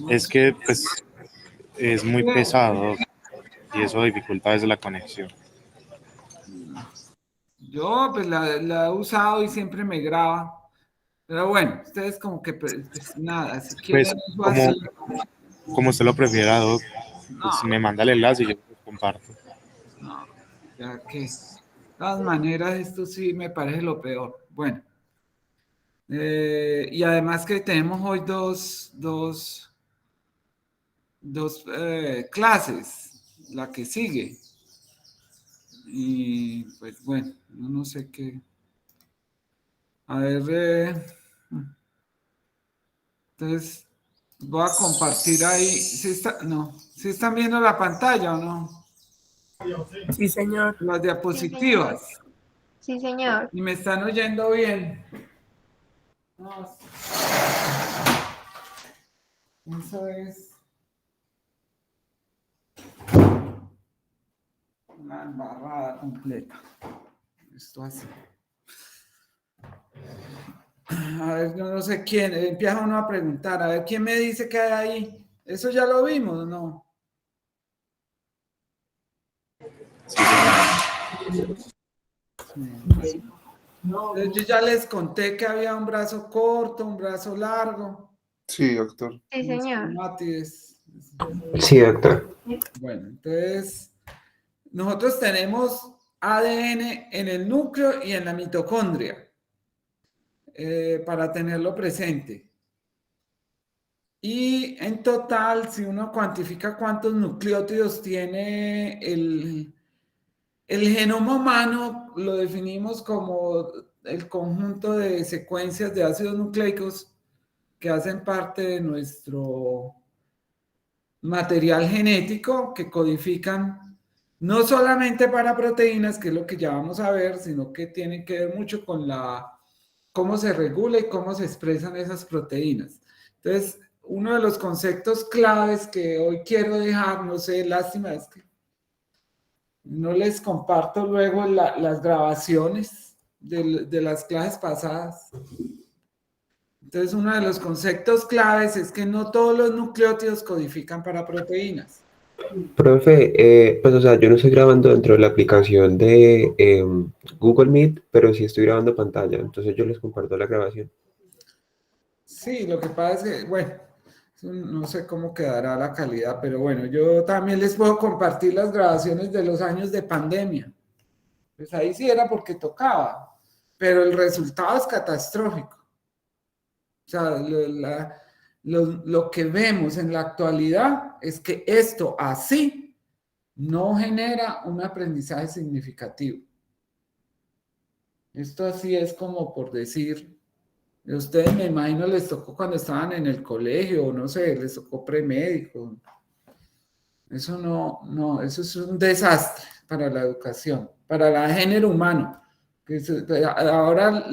Es que pues es muy pesado y eso dificulta a veces la conexión. Yo pues la he usado y siempre me graba. Pero bueno, ustedes como que pues, nada, si Pues quieren eso como, así. como usted lo prefiera, Doc, No, pues me manda el enlace y yo lo comparto. no, ya que. De todas maneras, esto sí me parece lo peor. Bueno, y además que tenemos hoy dos clases, la que sigue. Y pues bueno, yo no sé qué. A ver, entonces voy a compartir ahí. ¿Sí está? No, ¿sí están viendo la pantalla o no? Sí, señor. Las Sí, señor. diapositivas. Sí, señor. Y me están oyendo bien. No, eso es una embarrada completa. Esto así. A ver, yo no sé quién, empieza uno a preguntar, a ver quién me dice que hay ahí. Eso ya lo vimos, ¿no? Sí, señor. Sí. Yo ya les conté que había un brazo corto, un brazo largo. Sí, doctor. Sí, señor. Mátides. Sí, doctor. Bueno, entonces, nosotros tenemos ADN en el núcleo y en la mitocondria, para tenerlo presente. Y en total, si uno cuantifica cuántos nucleótidos tiene el genoma humano, lo definimos como el conjunto de secuencias de ácidos nucleicos que hacen parte de nuestro material genético, que codifican no solamente para proteínas, que es lo que ya vamos a ver, sino que tienen que ver mucho con cómo se regula y cómo se expresan esas proteínas. Entonces, uno de los conceptos claves que hoy quiero dejar, no sé, lástima es que no les comparto luego las grabaciones de las clases pasadas. Entonces, uno de los conceptos claves es que no todos los nucleótidos codifican para proteínas. Profe, pues o sea, yo no estoy grabando dentro de la aplicación de Google Meet, pero sí estoy grabando pantalla, entonces yo les comparto la grabación. Sí, lo que pasa es que, bueno, no sé cómo quedará la calidad, pero bueno, yo también les puedo compartir las grabaciones de los años de pandemia. Pues ahí sí era porque tocaba, pero el resultado es catastrófico. O sea, lo que vemos en la actualidad es que esto así no genera un aprendizaje significativo. Esto así es como por decir, a ustedes me imagino les tocó cuando estaban en el colegio, o no sé, les tocó premédico. Eso no, eso es un desastre para la educación, para el género humano. Ahora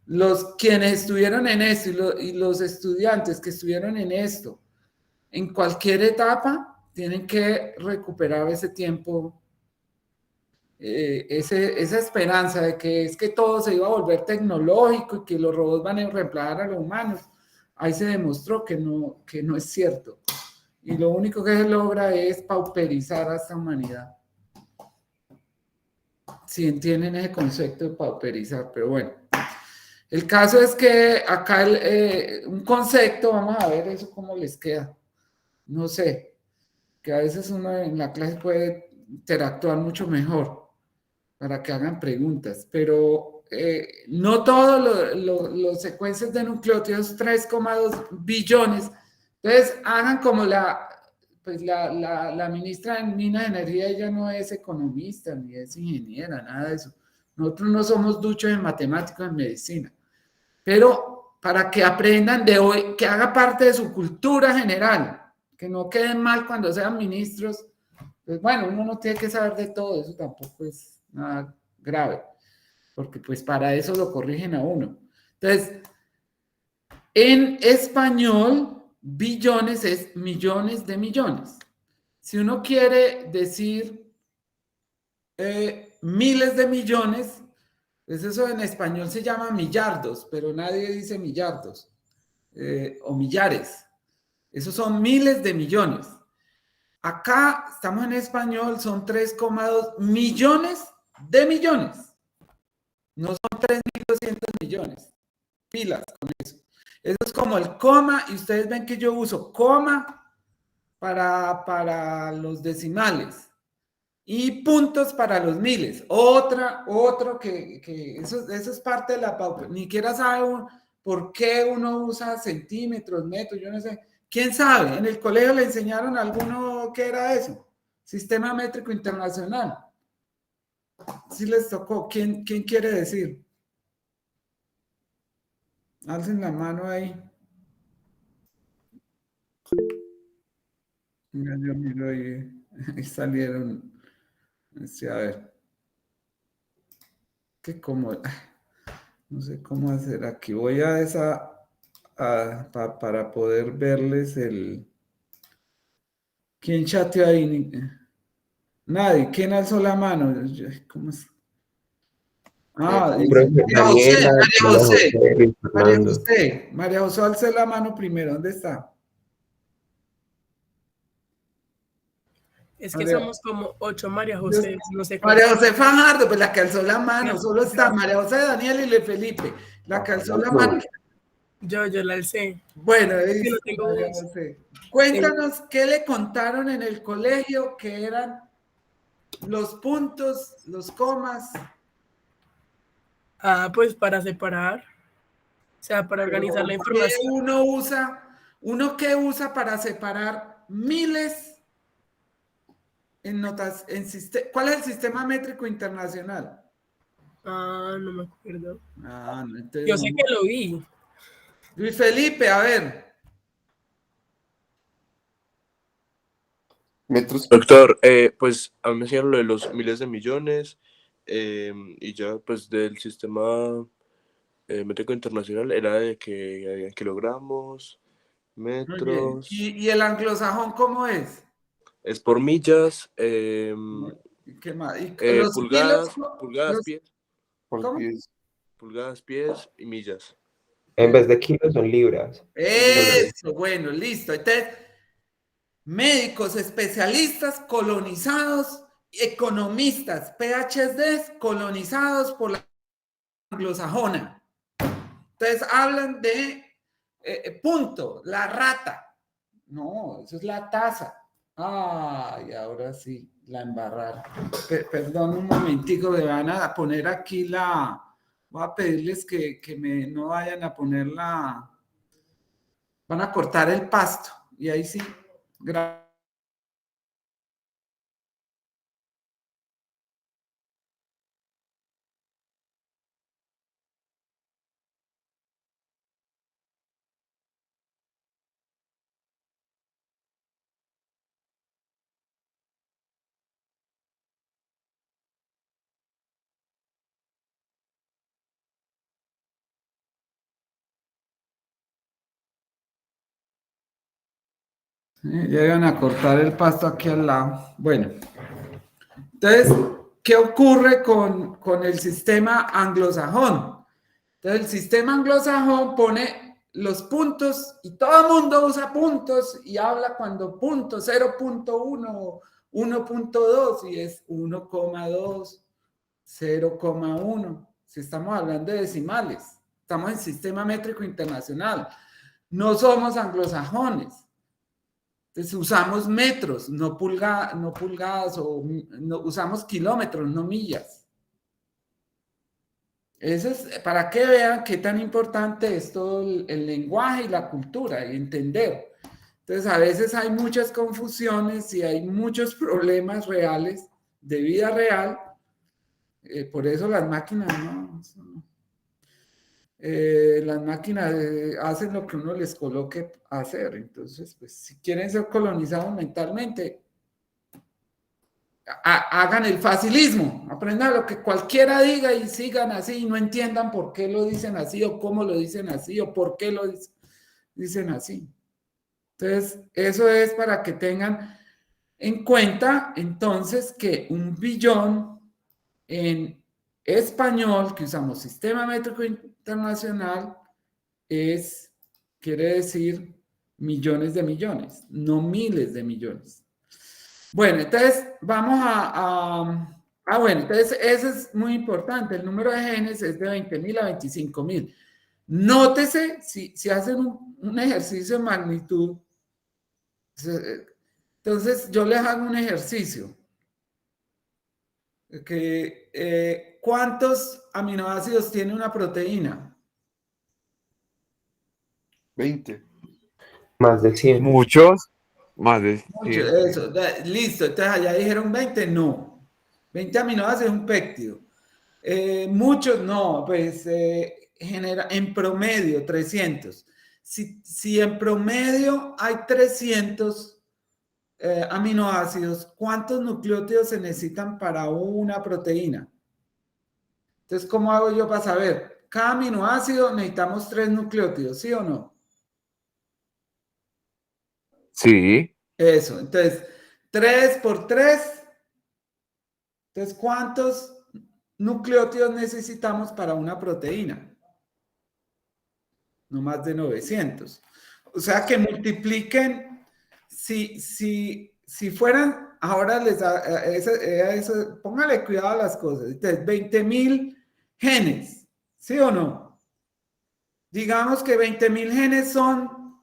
los quienes estuvieron en esto y los estudiantes que estuvieron en esto, en cualquier etapa, tienen que recuperar ese tiempo, esa esperanza de que es que todo se iba a volver tecnológico y que los robots van a reemplazar a los humanos. Ahí se demostró que no es cierto. Y lo único que se logra es pauperizar a esta humanidad. Si entienden ese concepto de pauperizar, pero bueno. El caso es que acá un concepto, vamos a ver eso cómo les queda. No sé, que a veces uno en la clase puede interactuar mucho mejor para que hagan preguntas, pero no todos los secuencias de nucleótidos, 3,2 billones. Entonces, hagan como pues la ministra de Minas y Energía, ella no es economista, ni es ingeniera, nada de eso. Nosotros no somos duchos en matemáticas, en medicina. Pero para que aprendan de hoy, que haga parte de su cultura general, que no queden mal cuando sean ministros. Pues bueno, uno no tiene que saber de todo, eso tampoco es nada grave, porque pues para eso lo corrigen a uno. Entonces, en español, billones es millones de millones. Si uno quiere decir miles de millones, pues eso en español se llama millardos, pero nadie dice millardos o millares. Esos son miles de millones. Acá estamos en español, son 3,2 millones de millones. No son 3.200 millones. Pilas con eso. Eso es como el coma, y ustedes ven que yo uso coma para los decimales y puntos para los miles. Otro que eso es parte de la pauta. Ni siquiera sabe por qué uno usa centímetros, metros, yo no sé. ¿Quién sabe? En el colegio le enseñaron a alguno qué era eso. Sistema métrico internacional. Sí les tocó. ¿Quién quiere decir? Alcen la mano ahí. Mira, yo miro ahí. Ahí salieron. Sí, a ver. Que como, no sé cómo hacer aquí. Voy a para poder verles el. ¿Quién chateó ahí? Nadie. ¿Quién alzó la mano? ¿Cómo es? Ah, dice Profe, María José, Daniela, María María José, José, Luis María Fernando. José, María José, alce la mano primero. ¿Dónde está? Es que María, somos como 8 María José, no sé cuál. María José Fajardo, pues la que alzó la mano, solo está María José, Daniel y Le Felipe. La que alzó la mano. Yo la alcé. Bueno, Que no listo, tengo María voz. José. Cuéntanos qué le contaron en el colegio que eran los puntos, los comas. Ah, pues para separar, o sea, para organizar la ¿Qué información. uno qué usa para separar miles en notas, ¿cuál es el sistema métrico internacional? Ah, no me acuerdo. Ah, no, entonces Yo no. sé que lo vi. Luis Felipe, a ver. Doctor, pues a mí me enseñaron lo de los miles de millones y ya pues del sistema métrico internacional era de que había kilogramos, Muy bien. metros, ¿Y el anglosajón cómo es? es por millas, ¿Qué más? ¿Y los kilos? pulgadas, pies, ¿Cómo? pulgadas, pies y millas. En vez de kilos son libras. Entonces, Eso, bueno, listo. Entonces, médicos especialistas colonizados, economistas, PhDs colonizados por la anglosajona. Entonces, hablan de punto, la rata. No, eso es la taza. Ay, ahora sí, la embarraron. Perdón un momentico, me van a poner aquí voy a pedirles que no vayan a poner van a cortar el pasto. Y ahí sí, llegan a cortar el pasto aquí al lado. Bueno, entonces, ¿qué ocurre con el sistema anglosajón? Entonces, el sistema anglosajón pone los puntos y todo el mundo usa puntos y habla cuando punto 0,1, 1,2 y es 1,2, 0,1. Si estamos hablando de decimales, estamos en sistema métrico internacional. No somos anglosajones. Entonces usamos metros, no pulgadas, o usamos kilómetros, no millas. Eso es para que vean qué tan importante es todo el lenguaje y la cultura y entender. Entonces a veces hay muchas confusiones y hay muchos problemas reales de vida real. Por eso las máquinas las máquinas hacen lo que uno les coloque a hacer. Entonces, pues, si quieren ser colonizados mentalmente, hagan el facilismo, aprendan lo que cualquiera diga y sigan así y no entiendan por qué lo dicen así o cómo lo dicen así o por qué lo dicen así. Entonces, eso es para que tengan en cuenta entonces que 1 billón en español, que usamos sistema métrico internacional, quiere decir millones de millones, no miles de millones. Bueno, entonces vamos bueno, entonces eso es muy importante. El número de genes es de 20.000 a 25.000. Nótese, si hacen un ejercicio de magnitud, entonces yo les hago un ejercicio. ¿Cuántos aminoácidos tiene una proteína? 20. Más de 100. Muchos, más de Mucho, 100. eso, listo. Entonces allá dijeron 20, no. 20 aminoácidos es un péptido. Muchos no, pues genera en promedio 300. Si en promedio hay 300 aminoácidos, ¿cuántos nucleótidos se necesitan para una proteína? Entonces, ¿cómo hago yo para saber? Cada aminoácido necesitamos 3 nucleótidos, ¿sí o no? Sí, Eso, entonces, 3 por 3. Entonces, ¿cuántos nucleótidos necesitamos para una proteína? No más de 900. O sea que multipliquen, si fueran, ahora póngale cuidado a las cosas. Entonces, 20.000 genes, ¿sí o no? Digamos que 20.000 genes son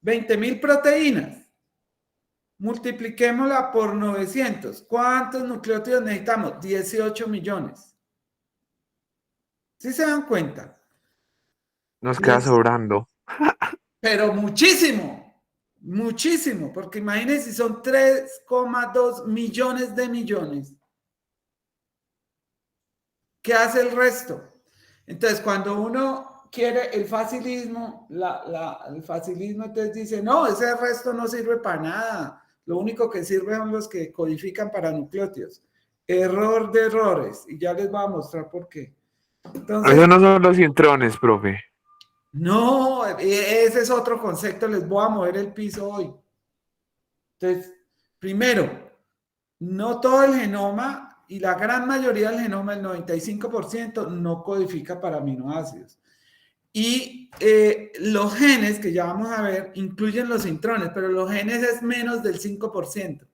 20.000 proteínas. Multipliquémosla por 900. ¿Cuántos nucleótidos necesitamos? 18 millones. ¿Sí se dan cuenta? nos queda sobrando. Pero muchísimo, muchísimo, porque imagínense si son 3,2 millones de millones. ¿Qué hace el resto? Entonces, cuando uno quiere el facilismo, el facilismo entonces dice, no, ese resto no sirve para nada. Lo único que sirve son los que codifican para nucleótidos. Error de errores. Y ya les voy a mostrar por qué. Entonces, Esos no son los intrones, profe. no, ese es otro concepto. Les voy a mover el piso hoy. Entonces, primero, no todo el genoma y la gran mayoría del genoma, el 95%, no codifica para aminoácidos. Y los genes, que ya vamos a ver, incluyen los intrones, pero los genes es menos del 5%.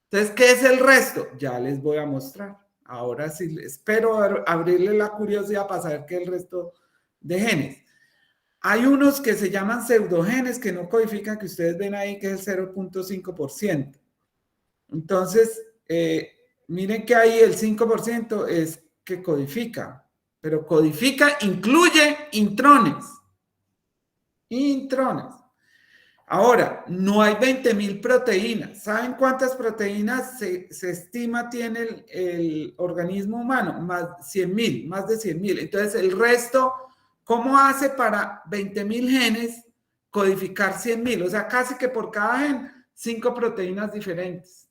Entonces, ¿qué es el resto? Ya les voy a mostrar. Ahora sí, espero abrirle la curiosidad para saber qué es el resto de genes. Hay unos que se llaman pseudogenes que no codifican, que ustedes ven ahí, que es el 0.5%. Entonces, miren que ahí el 5% es que codifica, pero codifica, incluye intrones. Intrones. Ahora, no hay 20.000 proteínas. ¿Saben cuántas proteínas se estima tiene el organismo humano? Más 100.000, más de 100.000. Entonces, el resto, ¿cómo hace para 20.000 genes codificar 100.000? O sea, casi que por cada gen, 5 proteínas diferentes.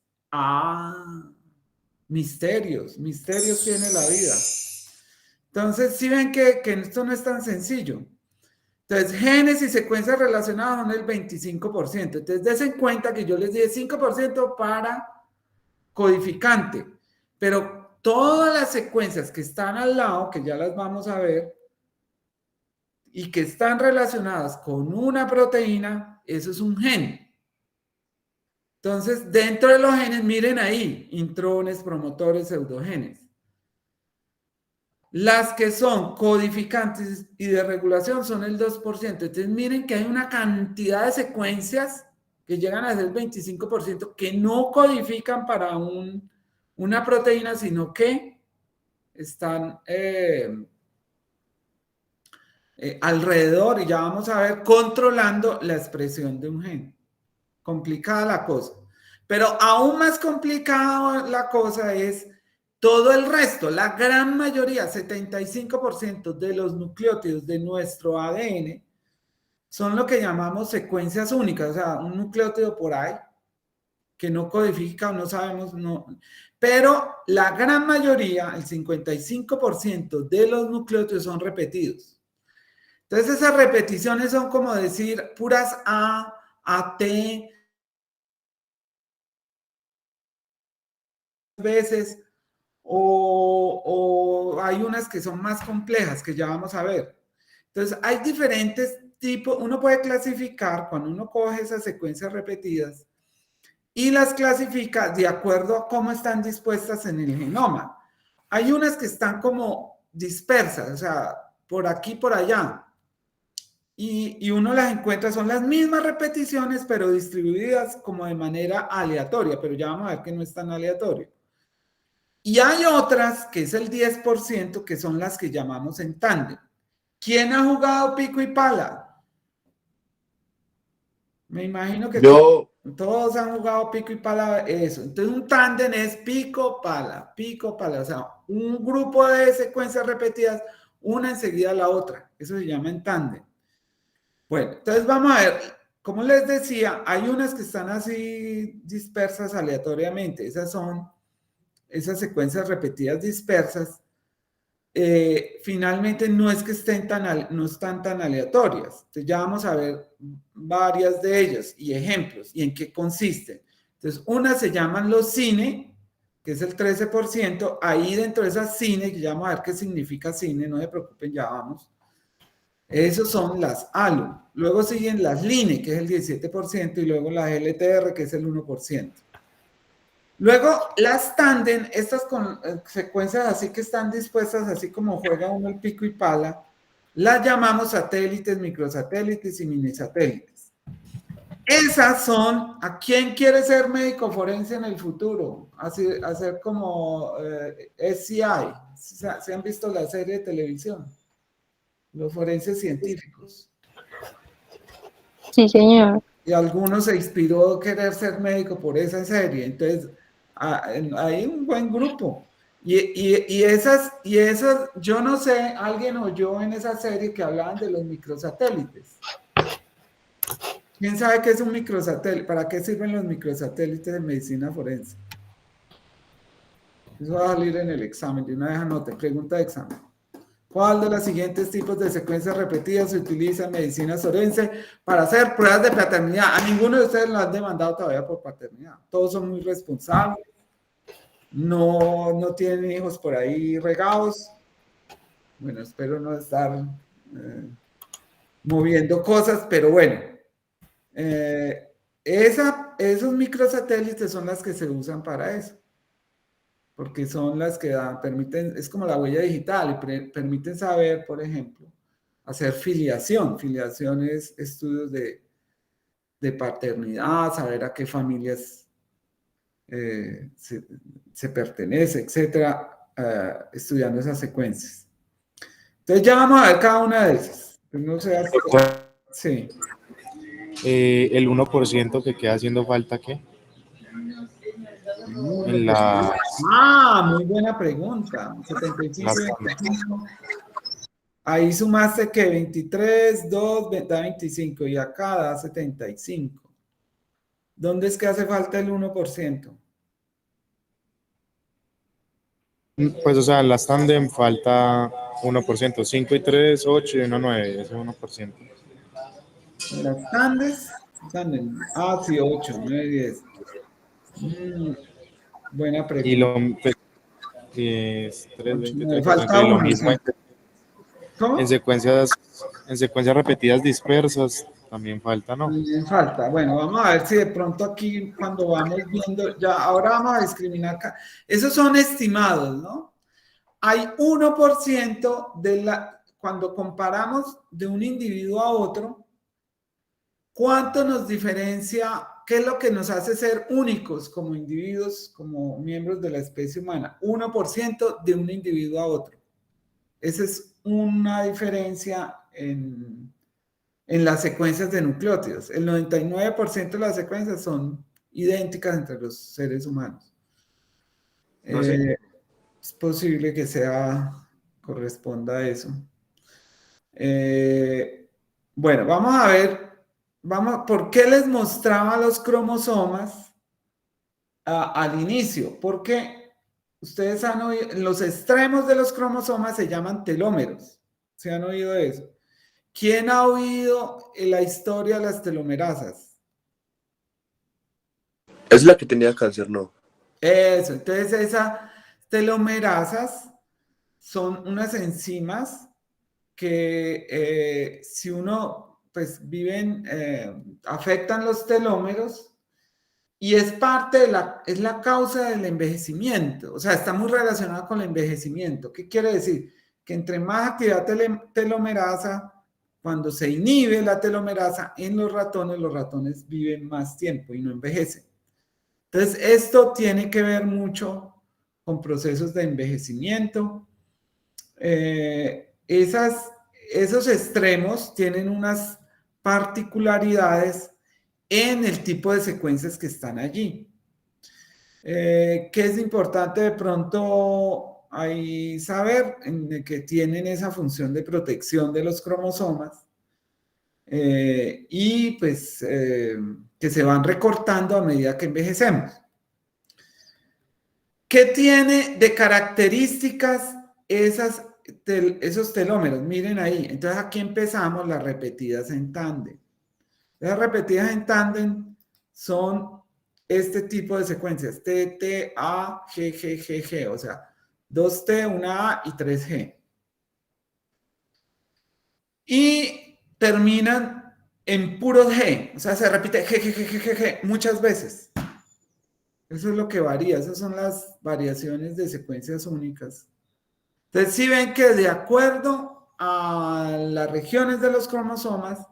Misterios tiene la vida. Entonces, sí ven que esto no es tan sencillo. Entonces, genes y secuencias relacionadas son el 25%. Entonces, dense cuenta que yo les dije 5% para codificante, pero todas las secuencias que están al lado, que ya las vamos a ver, y que están relacionadas con una proteína, eso es un gen. Entonces, dentro de los genes, miren ahí, intrones, promotores, pseudogenes. Las que son codificantes y de regulación son el 2%. Entonces, miren que hay una cantidad de secuencias que llegan a ser el 25% que no codifican para una proteína, sino que están alrededor, y ya vamos a ver, controlando la expresión de un gen. Complicada la cosa. Pero aún más complicada la cosa es todo el resto, la gran mayoría, 75% de los nucleótidos de nuestro ADN son lo que llamamos secuencias únicas, o sea, un nucleótido por ahí que no codifica o no sabemos, no. Pero la gran mayoría, el 55% de los nucleótidos son repetidos. Entonces esas repeticiones son como decir puras A, AT, veces, o hay unas que son más complejas que ya vamos a ver. Entonces hay diferentes tipo, uno puede clasificar cuando uno coge esas secuencias repetidas y las clasifica de acuerdo a cómo están dispuestas en el genoma. Hay unas que están como dispersas, o sea, por aquí, por allá. Y uno las encuentra, son las mismas repeticiones, pero distribuidas como de manera aleatoria, pero ya vamos a ver que no es tan aleatorio. Y hay otras, que es el 10%, que son las que llamamos en tándem. ¿Quién ha jugado pico y pala? Me imagino que Yo, todos han jugado pico y pala, eso. Entonces un tándem es pico, pala, o sea, un grupo de secuencias repetidas, una enseguida a la otra. Eso se llama en tándem. Bueno, entonces vamos a ver, como les decía, hay unas que están así dispersas aleatoriamente. Esas son esas secuencias repetidas dispersas. Finalmente no es que no están tan aleatorias. Entonces ya vamos a ver varias de ellas y ejemplos y en qué consisten. Entonces unas se llaman los cine, que es el 13%. Ahí dentro de esas cine, que ya vamos a ver qué significa cine, no se preocupen, ya vamos. Esos son las ALU. Luego siguen las LINE, que es el 17%, y luego las LTR, que es el 1%. Luego, las tándem, estas con secuencias así que están dispuestas, así como juega uno el pico y pala, las llamamos satélites, microsatélites y minisatélites. Esas son, ¿a quién quiere ser médico forense en el futuro? Hacer como SCI. ¿Se han visto la serie de televisión? Los forenses científicos. Sí, señor. Y algunos se inspiró querer ser médico por esa serie. Entonces, hay un buen grupo. Y esas, yo no sé, alguien oyó en esa serie que hablaban de los microsatélites. ¿Quién sabe qué es un microsatélite? ¿Para qué sirven los microsatélites en medicina forense? Eso va a salir en el examen. De una vez anote, pregunta de examen. ¿Cuál de los siguientes tipos de secuencias repetidas se utiliza en medicina forense para hacer pruebas de paternidad? A ninguno de ustedes lo han demandado todavía por paternidad. Todos son muy responsables. No tienen hijos por ahí regados. Bueno, espero no estar moviendo cosas, pero bueno. Esos microsatélites son las que se usan para eso. Porque son las que permiten, es como la huella digital, y permiten saber, por ejemplo, hacer filiación. Filiación es estudios de paternidad, saber a qué familias se pertenece, etcétera, estudiando esas secuencias. Entonces ya vamos a ver cada una de esas. No sé, sí. El 1% que queda haciendo falta, ¿qué? Muy buena pregunta. 75, 25. Ahí sumaste que 23, 2, da 25 y acá da 75. ¿Dónde es que hace falta el 1%? Pues, o sea, en las tándem falta 1%, 5 y 3, 8 y 1, 9, ese 1%. Las tándem. Sí, 8, 9, 10. Buena pregunta. Y lo es 3, 23, falta y lo uno, mismo sí. ¿Cómo? en secuencias repetidas dispersas también falta, ¿no? También falta. Bueno, vamos a ver si de pronto aquí cuando vamos viendo, ya ahora vamos a discriminar acá. Esos son estimados, ¿no? Hay 1% cuando comparamos de un individuo a otro, ¿cuánto nos diferencia? ¿Qué es lo que nos hace ser únicos como individuos, como miembros de la especie humana? 1% de un individuo a otro. Esa es una diferencia en las secuencias de nucleótidos. El 99% de las secuencias son idénticas entre los seres humanos. No sé. Es posible que corresponda a eso. Bueno, vamos a ver. ¿Por qué les mostraba los cromosomas al inicio? Porque ustedes han oído, los extremos de los cromosomas se llaman telómeros. ¿Se han oído de eso? ¿Quién ha oído la historia de las telomerasas? Es la que tenía cáncer, ¿no? Eso, entonces esas telomerasas son unas enzimas que si uno pues viven, afectan los telómeros y es parte de es la causa del envejecimiento, o sea, está muy relacionado con el envejecimiento. ¿Qué quiere decir? Que entre más actividad telomerasa, cuando se inhibe la telomerasa en los ratones viven más tiempo y no envejecen. Entonces, esto tiene que ver mucho con procesos de envejecimiento. Esos extremos tienen unas particularidades en el tipo de secuencias que están allí. ¿Qué es importante de pronto ahí saber? Que tienen esa función de protección de los cromosomas y pues que se van recortando a medida que envejecemos. ¿Qué tiene de características esos telómeros? Miren ahí. Entonces aquí empezamos las repetidas en tándem. Las repetidas en tándem son este tipo de secuencias. T, T, A, G, G, G, G. O sea, 2T, una A y 3G. Y terminan en puro G. O sea, se repite G, G, G, G, G, G muchas veces. Eso es lo que varía. Esas son las variaciones de secuencias únicas. Entonces, si ven que de acuerdo a las regiones de los cromosomas,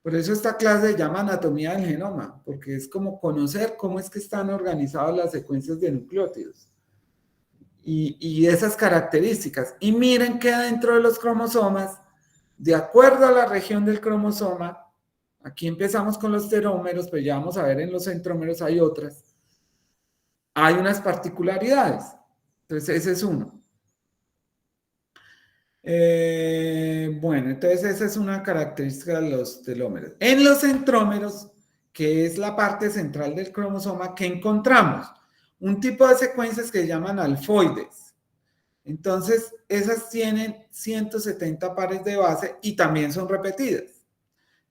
por eso esta clase se llama anatomía del genoma, porque es como conocer cómo es que están organizadas las secuencias de nucleótidos y esas características. Y miren que dentro de los cromosomas, de acuerdo a la región del cromosoma, aquí empezamos con los telómeros, pero ya vamos a ver en los centrómeros hay otras. Hay unas particularidades. Entonces, ese es uno. Bueno, entonces esa es una característica de los telómeros. En los centrómeros, que es la parte central del cromosoma, ¿qué encontramos? Un tipo de secuencias que se llaman alfoides. Entonces, esas tienen 170 pares de base y también son repetidas.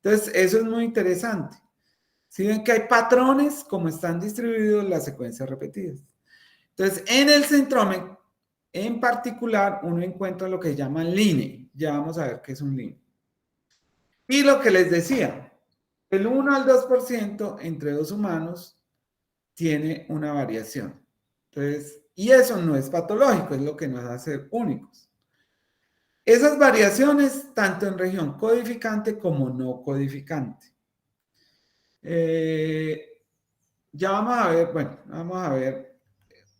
Entonces, eso es muy interesante. Si ven que hay patrones, como están distribuidos las secuencias repetidas. Entonces, en el centrómero, en particular, uno encuentra lo que llaman line. Ya vamos a ver qué es un line. Y lo que les decía, el 1 al 2% entre dos humanos tiene una variación. Entonces, y eso no es patológico, es lo que nos hace únicos. Esas variaciones, tanto en región codificante como no codificante. Ya vamos a ver, bueno, vamos a ver.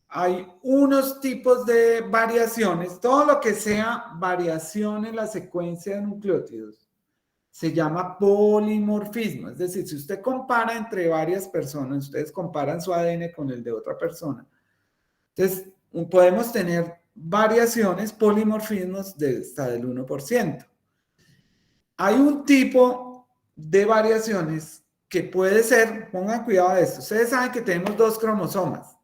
Hay unos tipos de variaciones, todo lo que sea variación en la secuencia de nucleótidos se llama polimorfismo, es decir, si usted compara entre varias personas, ustedes comparan su ADN con el de otra persona, entonces podemos tener variaciones, polimorfismos de hasta del 1%. Hay un tipo de variaciones que puede ser, pongan cuidado de esto, ustedes saben que tenemos 2 cromosomas.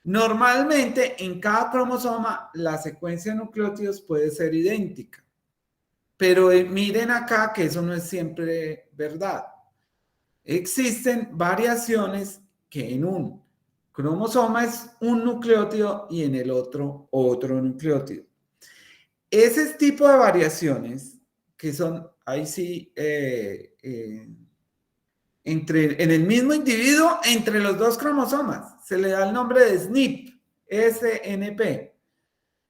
Normalmente, en cada cromosoma, la secuencia de nucleótidos puede ser idéntica. Pero miren acá que eso no es siempre verdad. Existen variaciones que en un cromosoma es un nucleótido y en el otro nucleótido. Ese tipo de variaciones, que son, ahí sí, en el mismo individuo, entre los 2 cromosomas. Se le da el nombre de SNP, SNP.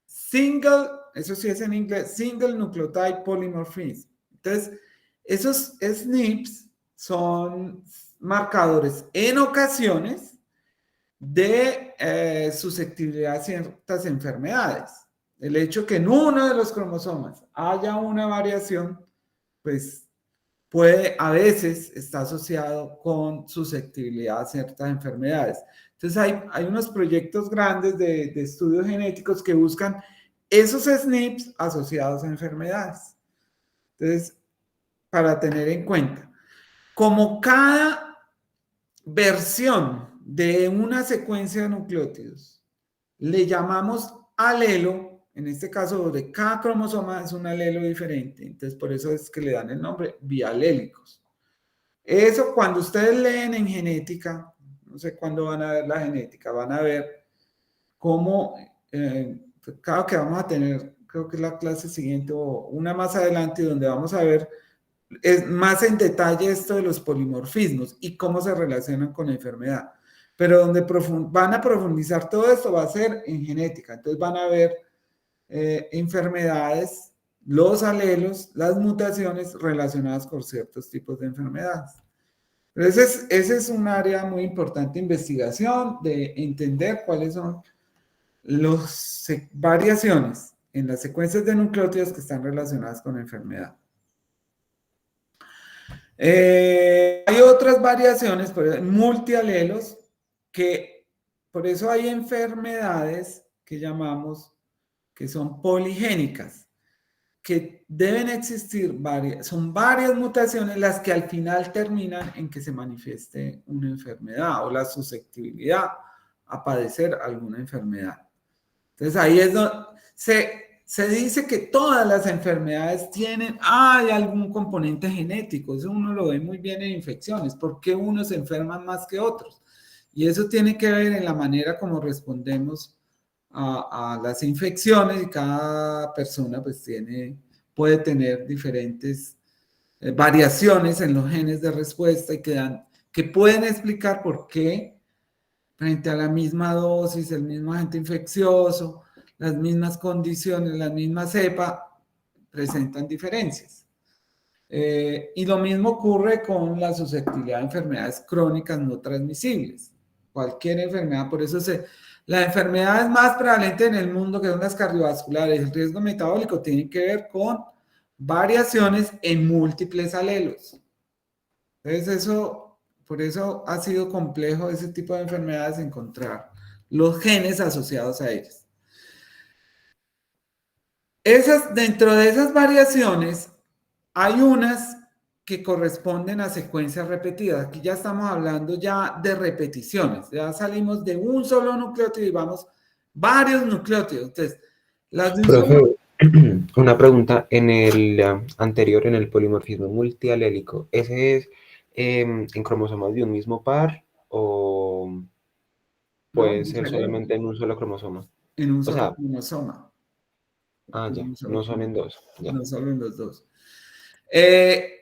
Single, eso sí es en inglés, Single Nucleotide Polymorphism. Entonces, esos SNPs son marcadores en ocasiones de susceptibilidad a ciertas enfermedades. El hecho que en uno de los cromosomas haya una variación, pues puede a veces estar asociado con susceptibilidad a ciertas enfermedades. Entonces hay unos proyectos grandes de estudios genéticos que buscan esos SNPs asociados a enfermedades. Entonces, para tener en cuenta, como cada versión de una secuencia de nucleótidos le llamamos alelo, en este caso de cada cromosoma es un alelo diferente, entonces por eso es que le dan el nombre bialélicos. Eso cuando ustedes leen en genética, no sé cuándo van a ver la genética, van a ver cómo, claro que vamos a tener, creo que es la clase siguiente o una más adelante donde vamos a ver es más en detalle esto de los polimorfismos y cómo se relacionan con la enfermedad. Pero donde van a profundizar todo esto va a ser en genética. Entonces van a ver enfermedades, los alelos, las mutaciones relacionadas con ciertos tipos de enfermedades. Pero ese es un área muy importante de investigación, de entender cuáles son las variaciones en las secuencias de nucleótidos que están relacionadas con la enfermedad. Hay otras variaciones, multialelos, que por eso hay enfermedades que llamamos que son poligénicas, que deben existir son varias mutaciones las que al final terminan en que se manifieste una enfermedad o la susceptibilidad a padecer alguna enfermedad. Entonces ahí es donde se dice que todas las enfermedades hay algún componente genético. Eso uno lo ve muy bien en infecciones. ¿Por qué unos se enferman más que otros? Y eso tiene que ver en la manera como respondemos a las infecciones, y cada persona pues puede tener diferentes variaciones en los genes de respuesta y que pueden explicar por qué frente a la misma dosis, el mismo agente infeccioso, las mismas condiciones, la misma cepa, presentan diferencias. Y lo mismo ocurre con la susceptibilidad a enfermedades crónicas no transmisibles. Cualquier enfermedad, por eso la enfermedad más prevalente en el mundo, que son las cardiovasculares, el riesgo metabólico, tiene que ver con variaciones en múltiples alelos. Entonces por eso ha sido complejo ese tipo de enfermedades encontrar los genes asociados a ellas. Dentro de esas variaciones, hay unas que corresponden a secuencias repetidas. Aquí ya estamos hablando ya de repeticiones. Ya salimos de un solo nucleótido y vamos varios nucleótidos. Entonces, las de un solo... Profe, una pregunta. En el anterior, en el polimorfismo multialélico, ¿ese es en cromosomas de un mismo par o puede ser solamente en un solo cromosoma? En un solo cromosoma. Ya, no son en dos. Ya. No solo en los dos.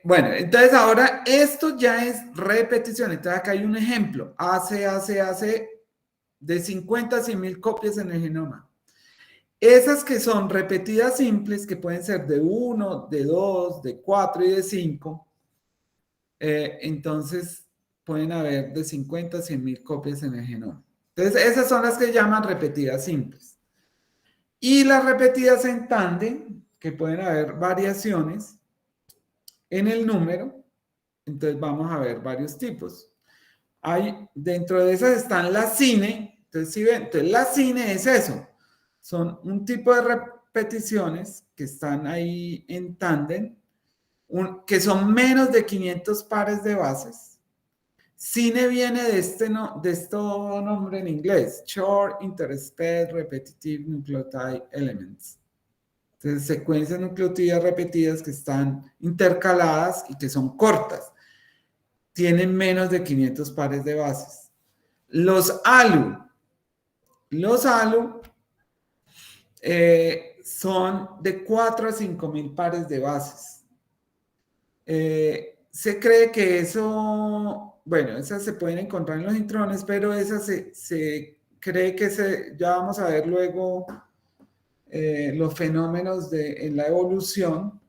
Bueno, entonces ahora esto ya es repetición. Entonces acá hay un ejemplo. hace de 50 a 100,000 copias en el genoma. Esas que son repetidas simples, que pueden ser de 1, de 2, de 4 y de 5, entonces pueden haber de 50 a 100,000 copias en el genoma. Entonces esas son las que llaman repetidas simples. Y las repetidas en tándem, que pueden haber variaciones en el número, entonces vamos a ver varios tipos. Dentro de esas están las cine, entonces si ven, entonces la cine es eso, son un tipo de repeticiones que están ahí en tándem, que son menos de 500 pares de bases. Cine viene de este nombre en inglés, Short Interspaced Repetitive Nucleotide Elements. Entonces, secuencias nucleotídeas repetidas que están intercaladas y que son cortas. Tienen menos de 500 pares de bases. Los ALU son de 4 a 5,000 pares de bases. Se cree que esas se pueden encontrar en los intrones, pero esas se cree que ya vamos a ver luego los fenómenos en la evolución.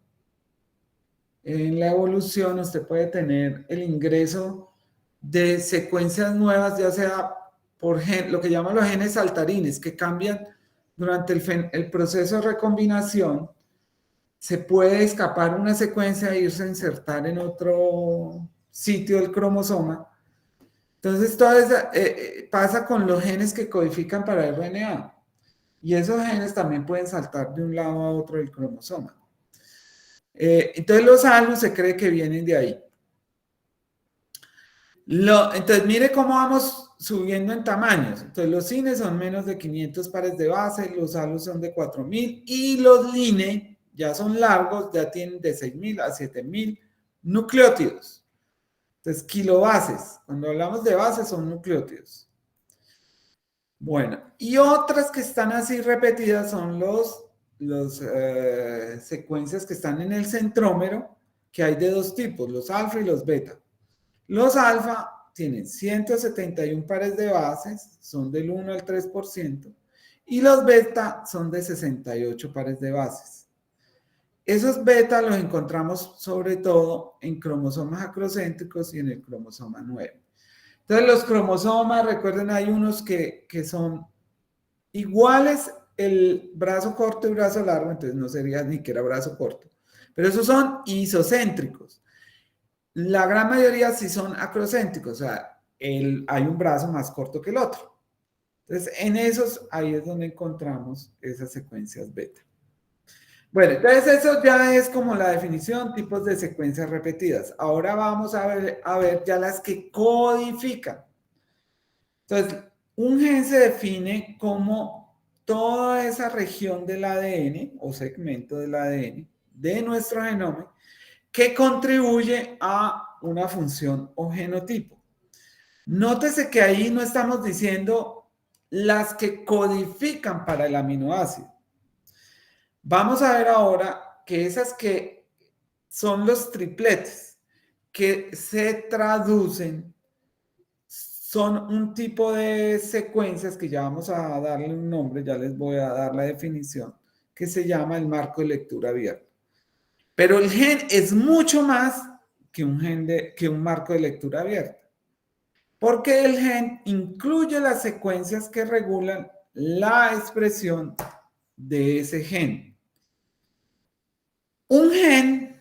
En la evolución usted puede tener el ingreso de secuencias nuevas, ya sea por lo que llaman los genes saltarines, que cambian durante el proceso de recombinación. Se puede escapar una secuencia e irse a insertar en otro sitio del cromosoma. Entonces, todo eso pasa con los genes que codifican para RNA. Y esos genes también pueden saltar de un lado a otro del cromosoma. Entonces, los ALU se cree que vienen de ahí. Entonces, mire cómo vamos subiendo en tamaños. Entonces, los cines son menos de 500 pares de base, los ALU son de 4,000 y los LINE ya son largos, ya tienen de 6,000 a 7,000 nucleótidos. Entonces, kilobases. Cuando hablamos de bases son nucleótidos. Bueno, y otras que están así repetidas son las secuencias que están en el centrómero, que hay de dos tipos, los alfa y los beta. Los alfa tienen 171 pares de bases, son del 1 al 3%, y los beta son de 68 pares de bases. Esos beta los encontramos sobre todo en cromosomas acrocéntricos y en el cromosoma 9. Entonces los cromosomas, recuerden, hay unos que son iguales, el brazo corto y brazo largo, entonces no sería ni que era brazo corto, pero esos son isocéntricos. La gran mayoría sí son acrocéntricos, o sea, hay un brazo más corto que el otro. Entonces, en esos, ahí es donde encontramos esas secuencias beta. Bueno, entonces eso ya es como la definición, tipos de secuencias repetidas. Ahora vamos a ver ya las que codifican. Entonces, un gen se define como toda esa región del ADN o segmento del ADN de nuestro genoma que contribuye a una función o genotipo. Nótese que ahí no estamos diciendo las que codifican para el aminoácido. Vamos a ver ahora que esas que son los tripletes que se traducen son un tipo de secuencias que ya vamos a darle un nombre, ya les voy a dar la definición, que se llama el marco de lectura abierto. Pero el gen es mucho más que un marco de lectura abierta, porque el gen incluye las secuencias que regulan la expresión de ese gen. Un gen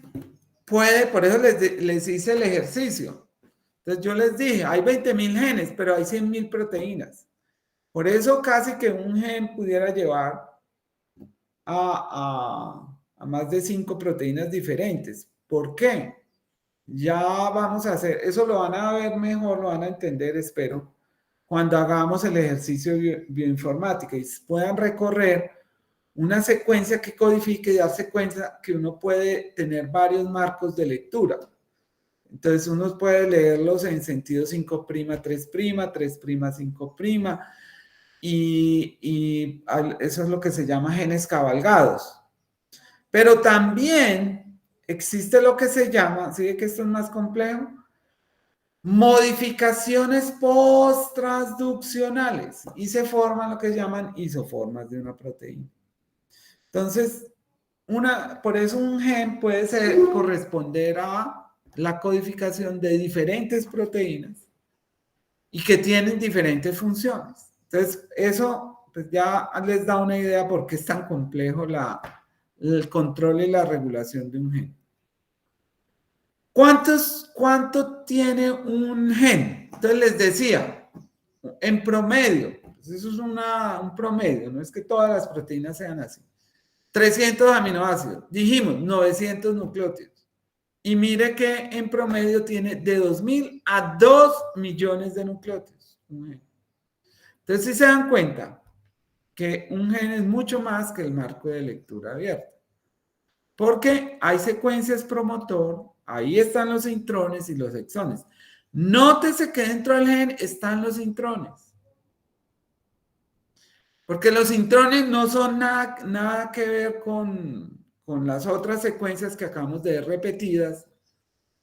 puede, por eso les hice el ejercicio. Entonces yo les dije, hay 20.000 genes, pero hay 100.000 proteínas. Por eso casi que un gen pudiera llevar a más de 5 proteínas diferentes. ¿Por qué? Ya vamos a hacer, eso lo van a ver mejor, lo van a entender, espero, cuando hagamos el ejercicio bioinformática y puedan recorrer una secuencia que codifique y darse cuenta que uno puede tener varios marcos de lectura. Entonces uno puede leerlos en sentido 5', 3', 3', 5', y eso es lo que se llama genes cabalgados. Pero también existe lo que se llama, ¿sí ve que esto es más complejo? Modificaciones post-transduccionales, y se forman lo que llaman isoformas de una proteína. Entonces, por eso un gen puede corresponder a la codificación de diferentes proteínas y que tienen diferentes funciones. Entonces, eso pues ya les da una idea por qué es tan complejo el control y la regulación de un gen. ¿Cuánto tiene un gen? Entonces les decía, en promedio, pues eso es un promedio, no es que todas las proteínas sean así. 300 aminoácidos, dijimos 900 nucleótidos. Y mire que en promedio tiene de 2.000 a 2 millones de nucleótidos. Entonces, si se dan cuenta que un gen es mucho más que el marco de lectura abierta. Porque hay secuencias promotor, ahí están los intrones y los exones. Nótese que dentro del gen están los intrones. Porque los intrones no son nada que ver con las otras secuencias que acabamos de ver repetidas,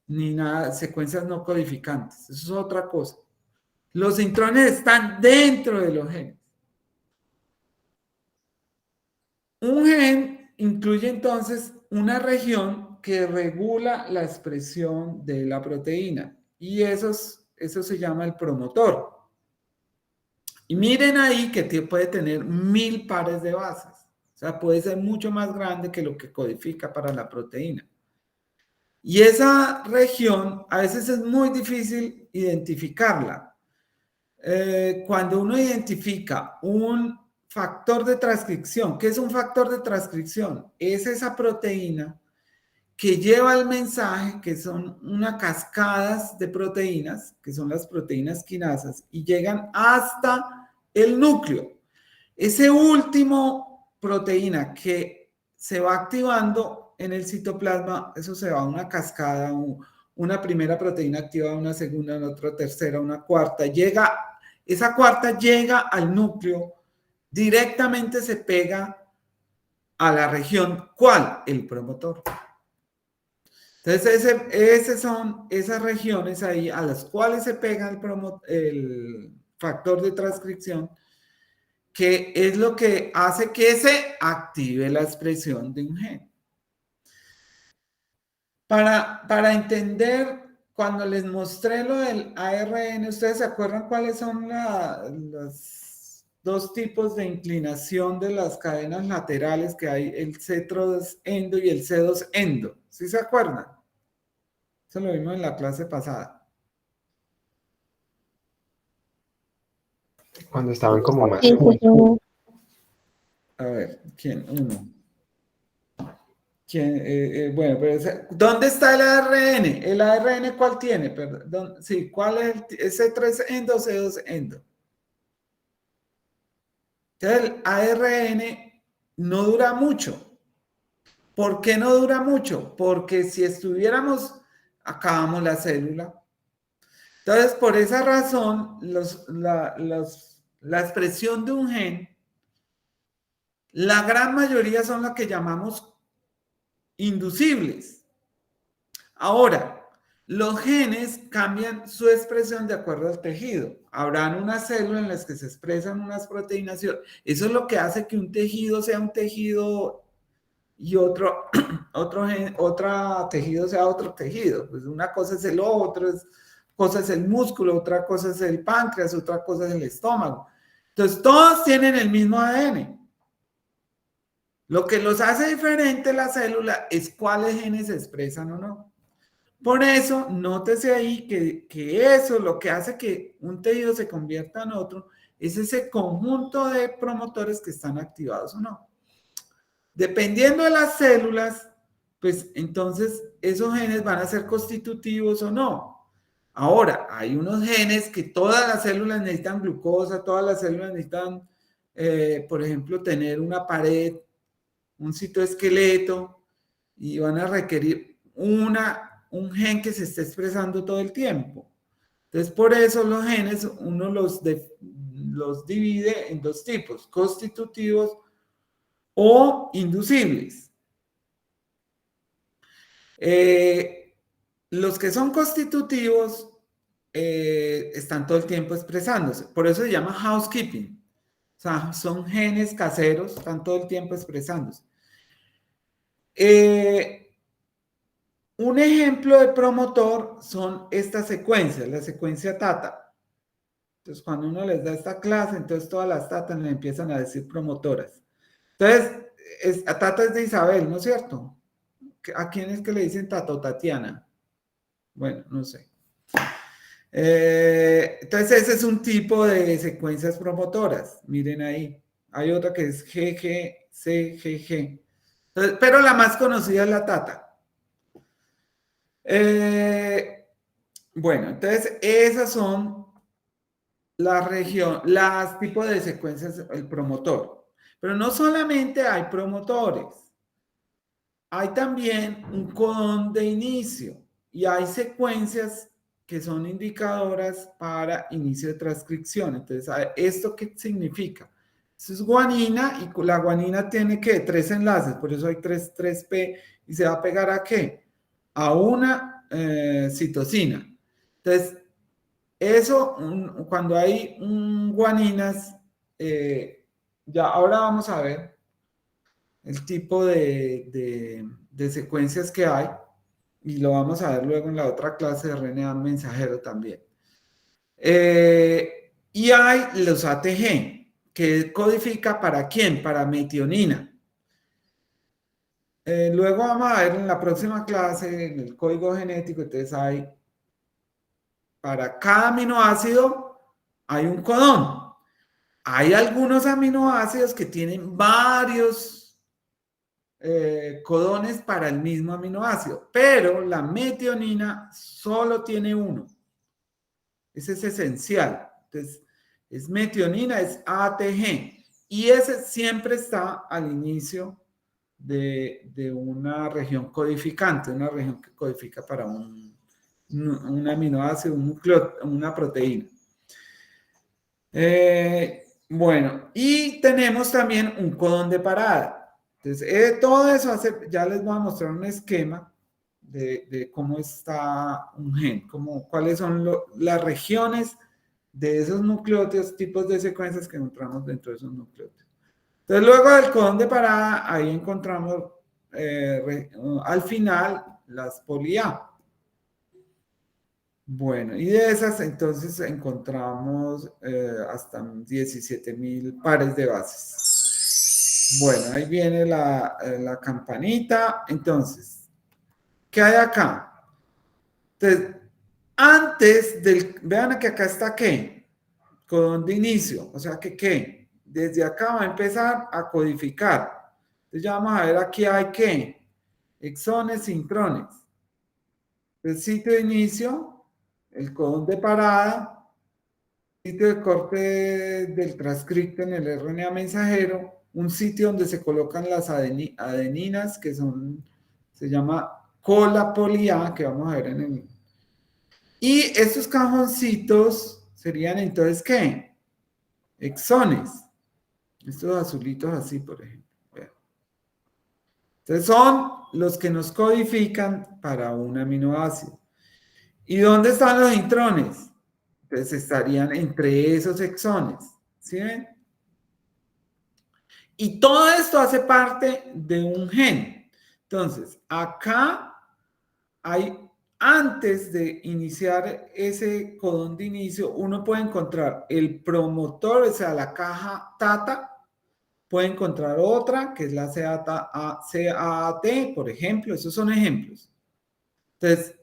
ni nada, secuencias no codificantes. Eso es otra cosa. Los intrones están dentro de los genes. Un gen incluye entonces una región que regula la expresión de la proteína, y eso se llama el promotor. Y miren ahí que puede tener 1000 pares de bases. O sea, puede ser mucho más grande que lo que codifica para la proteína. Y esa región a veces es muy difícil identificarla. Cuando uno identifica un factor de transcripción, ¿qué es un factor de transcripción? Es esa proteína que lleva el mensaje, que son unas cascadas de proteínas, que son las proteínas quinasas, y llegan hasta el núcleo. Ese último proteína que se va activando en el citoplasma, eso se va a una cascada, una primera proteína activa, una segunda, una otra tercera, una cuarta, esa cuarta llega al núcleo, directamente se pega a la región, ¿cuál? El promotor. Entonces, esas son esas regiones ahí a las cuales se pega el factor de transcripción, que es lo que hace que se active la expresión de un gen. Para entender, cuando les mostré lo del ARN, ¿ustedes se acuerdan cuáles son los dos tipos de inclinación de las cadenas laterales que hay? El C3 endo y el C2 endo. ¿Sí se acuerdan? Eso lo vimos en la clase pasada. Cuando estaban como más. Sí, sí, señor. A ver, ¿quién? Uno. Bueno, pero ¿dónde está el ARN? ¿El ARN cuál tiene? Perdón, sí, ¿cuál es el C3 endo o C2 endo? Entonces, el ARN no dura mucho. ¿Por qué no dura mucho? Porque si estuviéramos, acabamos la célula. Entonces, por esa razón, la expresión de un gen, la gran mayoría son las que llamamos inducibles. Ahora, los genes cambian su expresión de acuerdo al tejido. Habrán unas células en las que se expresan unas proteínas. Eso es lo que hace que un tejido sea un tejido y otro tejido sea otro tejido. Pues una cosa es el ojo, cosa es el músculo, otra cosa es el páncreas, otra cosa es el estómago. Entonces, todos tienen el mismo ADN. Lo que los hace diferente la célula es cuáles genes se expresan o no. Por eso, nótese ahí que eso, lo que hace que un tejido se convierta en otro, es ese conjunto de promotores que están activados o no. Dependiendo de las células, pues entonces esos genes van a ser constitutivos o no. Ahora, hay unos genes que todas las células necesitan glucosa, todas las células necesitan, por ejemplo, tener una pared, un citoesqueleto, y van a requerir un gen que se esté expresando todo el tiempo. Entonces, por eso los genes uno los divide en dos tipos, constitutivos o inducibles. Los que son constitutivos están todo el tiempo expresándose. Por eso se llama housekeeping. O sea, son genes caseros, están todo el tiempo expresándose. Un ejemplo de promotor son estas secuencias, la secuencia Tata. Entonces, cuando uno les da esta clase, entonces todas las Tatas le empiezan a decir promotoras. Entonces, Tata es de Isabel, ¿no es cierto? ¿A quién es que le dicen Tata o Tatiana? Bueno, no sé. Entonces, ese es un tipo de secuencias promotoras. Miren ahí. Hay otra que es GG, CGG. Entonces, pero la más conocida es la Tata. Bueno, entonces, esas son las tipos de secuencias, el promotor. Pero no solamente hay promotores. Hay también un codón de inicio y hay secuencias que son indicadoras para inicio de transcripción. Entonces, ¿esto qué significa? Esto es guanina y la guanina tiene ¿qué? 3 enlaces, por eso hay 3P y se va a pegar ¿a qué? A una citosina. Entonces, eso, cuando hay guaninas, ya ahora vamos a ver el tipo de secuencias que hay, y lo vamos a ver luego en la otra clase de RNA mensajero también. Y hay los ATG, que codifica ¿para quién? Para metionina. Luego vamos a ver en la próxima clase, en el código genético, entonces hay, para cada aminoácido hay un codón. Hay algunos aminoácidos que tienen varios codones para el mismo aminoácido, pero la metionina solo tiene uno. Ese es esencial. Entonces, es metionina, es ATG, y ese siempre está al inicio de una región codificante, una región que codifica para un aminoácido, un núcleo, una proteína. Bueno, y tenemos también un codón de parada. Entonces, todo eso ya les voy a mostrar un esquema de cómo está un gen, cuáles son las regiones de esos nucleótidos, tipos de secuencias que encontramos dentro de esos nucleótidos. Entonces, luego del codón de parada, ahí encontramos al final las poli-A. Bueno, y de esas entonces encontramos hasta 17.000 pares de bases. Bueno, ahí viene la campanita. Entonces, ¿qué hay acá? Entonces, vean que acá está ¿qué? Codón de inicio, o sea que ¿qué? Desde acá va a empezar a codificar. Entonces ya vamos a ver aquí hay ¿qué? Exones, intrones. El sitio de inicio, el codón de parada, sitio de corte del transcripto en el RNA mensajero, un sitio donde se colocan las adeninas, que se llama cola poli-A, que vamos a ver en el... Y estos cajoncitos serían entonces, ¿qué? Exones. Estos azulitos así, por ejemplo. Bueno. Entonces son los que nos codifican para un aminoácido. ¿Y dónde están los intrones? Entonces estarían entre esos exones. ¿Sí ven? Y todo esto hace parte de un gen. Entonces, acá hay, antes de iniciar ese codón de inicio, uno puede encontrar el promotor, o sea, la caja TATA, puede encontrar otra, que es la CAAT, por ejemplo, esos son ejemplos. Entonces,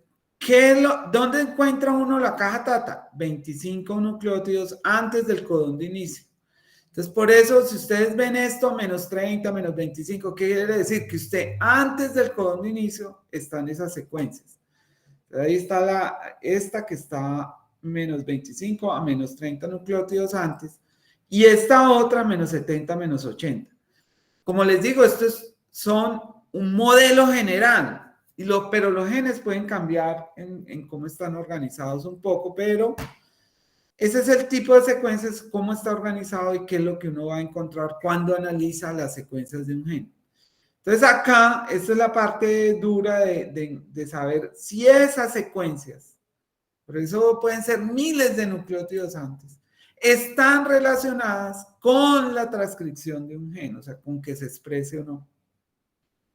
¿dónde encuentra uno la caja TATA? 25 nucleótidos antes del codón de inicio. Entonces, por eso, si ustedes ven esto, menos 30, menos 25, ¿qué quiere decir? Que usted antes del codón de inicio están esas secuencias. Ahí está esta que está menos 25 a menos 30 nucleótidos antes, y esta otra menos 70, menos 80. Como les digo, estos son un modelo general, pero los genes pueden cambiar en cómo están organizados un poco, pero ese es el tipo de secuencias, cómo está organizado y qué es lo que uno va a encontrar cuando analiza las secuencias de un gen. Entonces acá, esta es la parte dura de saber si esas secuencias, por eso pueden ser miles de nucleótidos antes, están relacionadas con la transcripción de un gen, o sea, con que se exprese o no.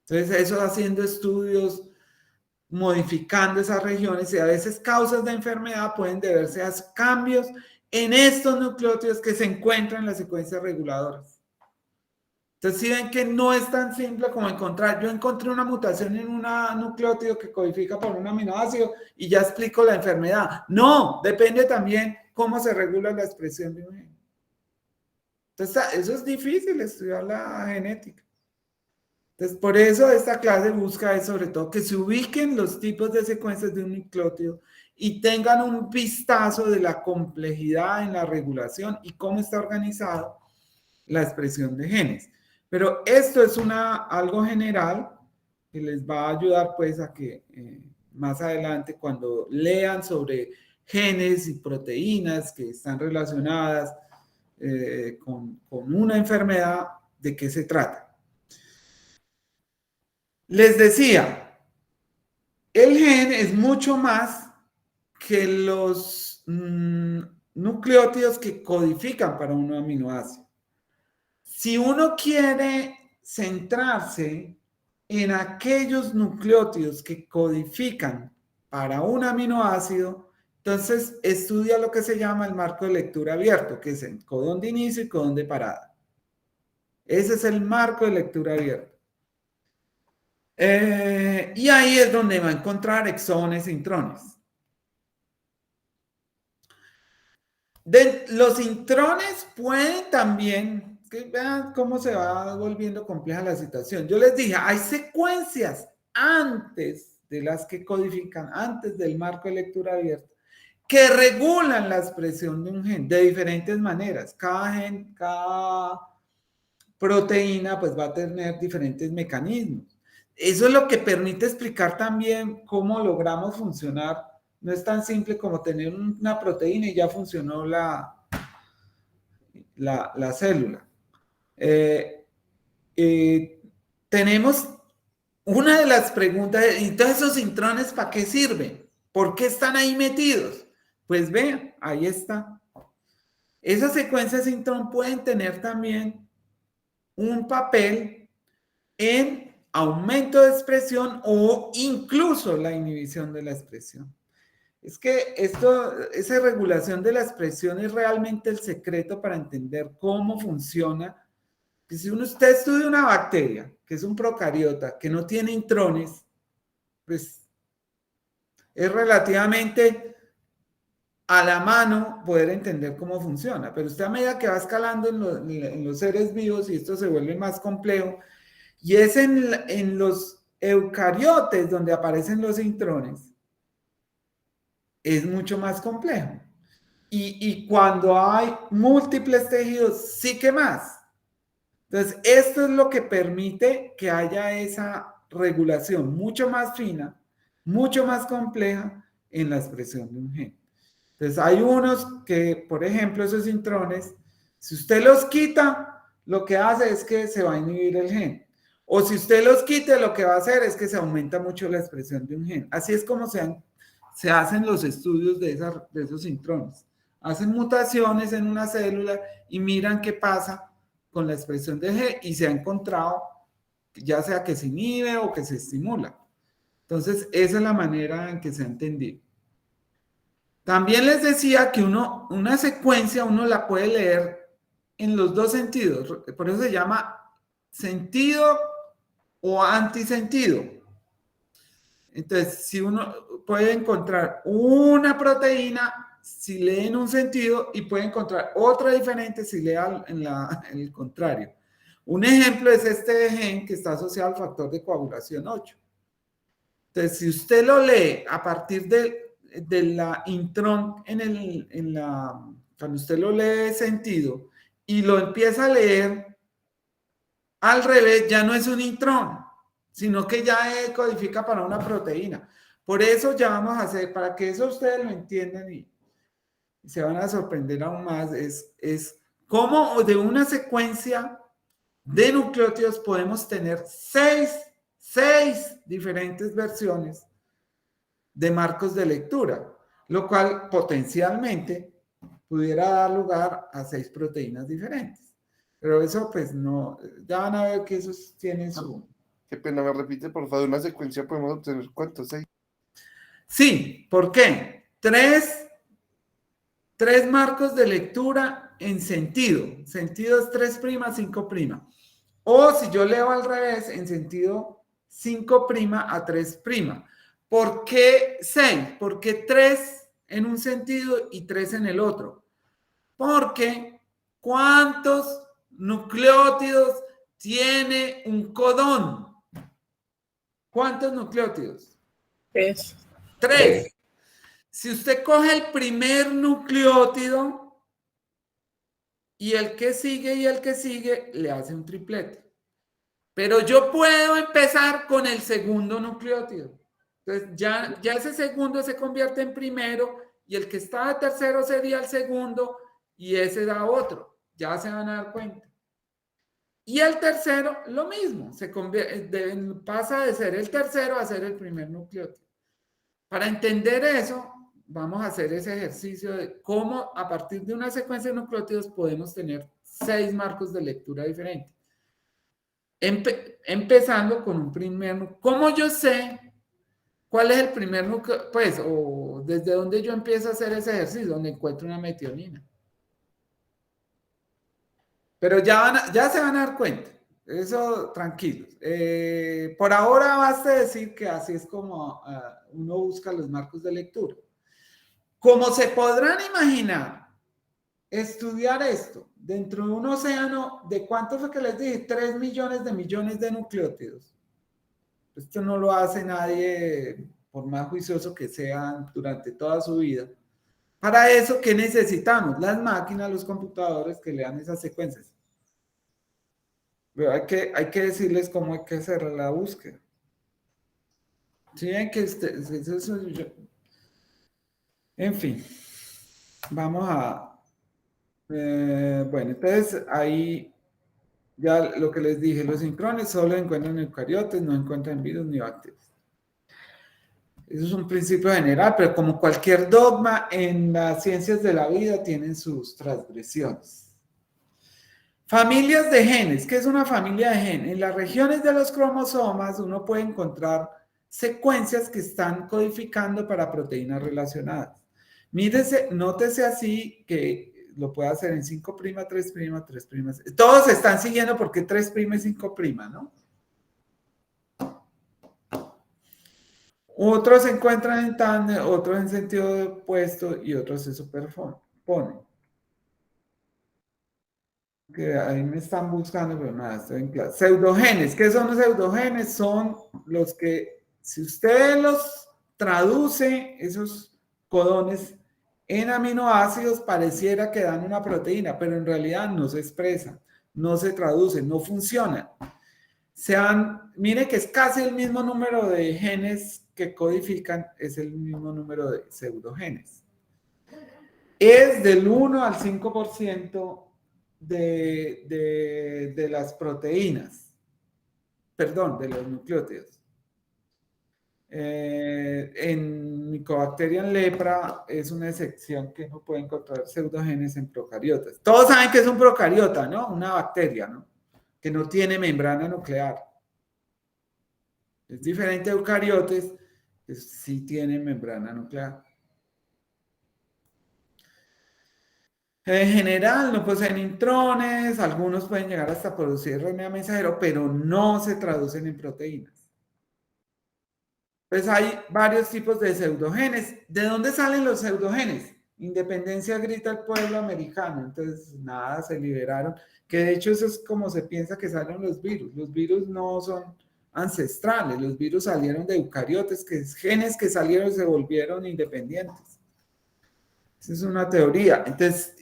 Entonces eso haciendo estudios, modificando esas regiones, y a veces causas de enfermedad pueden deberse a cambios en estos nucleótidos que se encuentran en las secuencias reguladoras. Entonces, si ven que no es tan simple como yo encontré una mutación en un nucleótido que codifica por un aminoácido y ya explico la enfermedad. No, depende también cómo se regula la expresión de un gen. Entonces, eso es difícil, estudiar la genética. Entonces, por eso esta clase busca es sobre todo que se ubiquen los tipos de secuencias de un nucleótido y tengan un vistazo de la complejidad en la regulación y cómo está organizado la expresión de genes. Pero esto es algo general que les va a ayudar pues a que más adelante cuando lean sobre genes y proteínas que están relacionadas con una enfermedad, ¿de qué se trata? Les decía, el gen es mucho más que los nucleótidos que codifican para un aminoácido. Si uno quiere centrarse en aquellos nucleótidos que codifican para un aminoácido, entonces estudia lo que se llama el marco de lectura abierto, que es el codón de inicio y codón de parada. Ese es el marco de lectura abierto. Y ahí es donde va a encontrar exones e intrones. Los intrones pueden también, que vean cómo se va volviendo compleja la situación. Yo les dije, hay secuencias antes de las que codifican, antes del marco de lectura abierta, que regulan la expresión de un gen de diferentes maneras. Cada gen, cada proteína, pues va a tener diferentes mecanismos. Eso es lo que permite explicar también cómo logramos funcionar. No es tan simple como tener una proteína y ya funcionó la célula. Tenemos una de las preguntas es, ¿y todos esos intrones para qué sirven? ¿Por qué están ahí metidos? Pues vean, ahí está. Esas secuencias intron pueden tener también un papel en aumento de expresión o incluso la inhibición de la expresión. Es que esa regulación de la expresión es realmente el secreto para entender cómo funciona. Que si usted estudia una bacteria, que es un procariota, que no tiene intrones, pues es relativamente a la mano poder entender cómo funciona. Pero usted a medida que va escalando en los seres vivos y esto se vuelve más complejo, y es en los eucariotes donde aparecen los intrones, es mucho más complejo. Y cuando hay múltiples tejidos, sí que más. Entonces, esto es lo que permite que haya esa regulación mucho más fina, mucho más compleja en la expresión de un gen. Entonces, hay unos que, por ejemplo, esos intrones, si usted los quita, lo que hace es que se va a inhibir el gen. O si usted los quita, lo que va a hacer es que se aumenta mucho la expresión de un gen. Así es como se hacen los estudios de esos intrones. Hacen mutaciones en una célula y miran qué pasa con la expresión de G y se ha encontrado ya sea que se inhibe o que se estimula. Entonces, esa es la manera en que se ha entendido. También les decía que una secuencia uno la puede leer en los dos sentidos, por eso se llama sentido o antisentido. Entonces, si uno puede encontrar una proteína si lee en un sentido y puede encontrar otra diferente si lee en el contrario. Un ejemplo es este gen que está asociado al factor de coagulación 8. Entonces, si usted lo lee a partir de la intron cuando usted lo lee sentido y lo empieza a leer al revés, ya no es un intron, sino que ya codifica para una proteína. Por eso ya vamos a hacer, para que eso ustedes lo entiendan y se van a sorprender aún más, es cómo de una secuencia de nucleótidos podemos tener seis diferentes versiones de marcos de lectura, lo cual potencialmente pudiera dar lugar a 6 proteínas diferentes. Pero eso pues no, ya van a ver que esos tienen su... Qué pena, me repite, por favor, una secuencia podemos obtener ¿cuántos? 6. Sí, ¿por qué? Tres marcos de lectura en sentido. Sentido es 3', 5'. O si yo leo al revés, en sentido 5' a 3'. ¿Por qué 6? ¿Por qué 3 en un sentido y 3 en el otro? Porque ¿cuántos nucleótidos tiene un codón? ¿Cuántos nucleótidos? 3. 3. Si usted coge el primer nucleótido y el que sigue, le hace un triplete. Pero yo puedo empezar con el segundo nucleótido. Entonces, ya ese segundo se convierte en primero y el que está de tercero sería el segundo y ese da otro. Ya se van a dar cuenta. Y el tercero, lo mismo. Pasa de ser el tercero a ser el primer nucleótido. Para entender eso, vamos a hacer ese ejercicio de cómo a partir de una secuencia de nucleótidos podemos tener 6 marcos de lectura diferentes. Empezando con un primer nucleótido. ¿Cómo yo sé cuál es el primer núcleo? Pues, o desde donde yo empiezo a hacer ese ejercicio, donde encuentro una metionina. Pero ya se van a dar cuenta. Eso, tranquilos. Por ahora basta decir que así es como uno busca los marcos de lectura. Como se podrán imaginar, estudiar esto dentro de un océano de ¿cuánto fue que les dije? 3 millones de nucleótidos. Esto no lo hace nadie, por más juicioso que sea durante toda su vida. Para eso, ¿qué necesitamos? Las máquinas, los computadores que lean esas secuencias. Pero hay que decirles cómo hay que hacer la búsqueda. Sí, en fin, vamos a... bueno, entonces ahí Ya lo que les dije, los sincrones solo encuentran en eucariotes, no encuentran virus ni bacterias. Eso es un principio general, pero como cualquier dogma en las ciencias de la vida tienen sus transgresiones. Familias de genes. ¿Qué es una familia de genes? En las regiones de los cromosomas uno puede encontrar secuencias que están codificando para proteínas relacionadas. Mírese, nótese así que lo puede hacer en 5', 3', 3'. Todos están siguiendo porque 3' y 5', ¿no? Otros se encuentran en tándem, otros en sentido opuesto y otros se superponen. Que ahí me están buscando, pero nada, estoy en clase. Pseudogenes. ¿Qué son los pseudogenes? Son los que, si usted los traduce, esos codones en aminoácidos, pareciera que dan una proteína, pero en realidad no se expresan, no se traducen, no funcionan. Mire que es casi el mismo número de genes que codifican, es el mismo número de pseudogenes. Es del 1 al 5% de las proteínas, perdón, de los nucleótidos. En Mycobacterium lepra es una excepción que no puede encontrar pseudogenes en procariotas. Todos saben que es un procariota, ¿no? Una bacteria, ¿no? Que no tiene membrana nuclear. Es diferente a eucariotes, que sí tienen membrana nuclear. En general no poseen intrones, algunos pueden llegar hasta producir RNA mensajero, pero no se traducen en proteínas. Pues hay varios tipos de pseudogenes. ¿De dónde salen los pseudogenes? Independencia grita el pueblo americano, entonces nada, se liberaron, que de hecho eso es como se piensa que salen los virus. Los virus no son ancestrales, los virus salieron de eucariotes, que es genes que salieron y se volvieron independientes. Esa es una teoría. Entonces,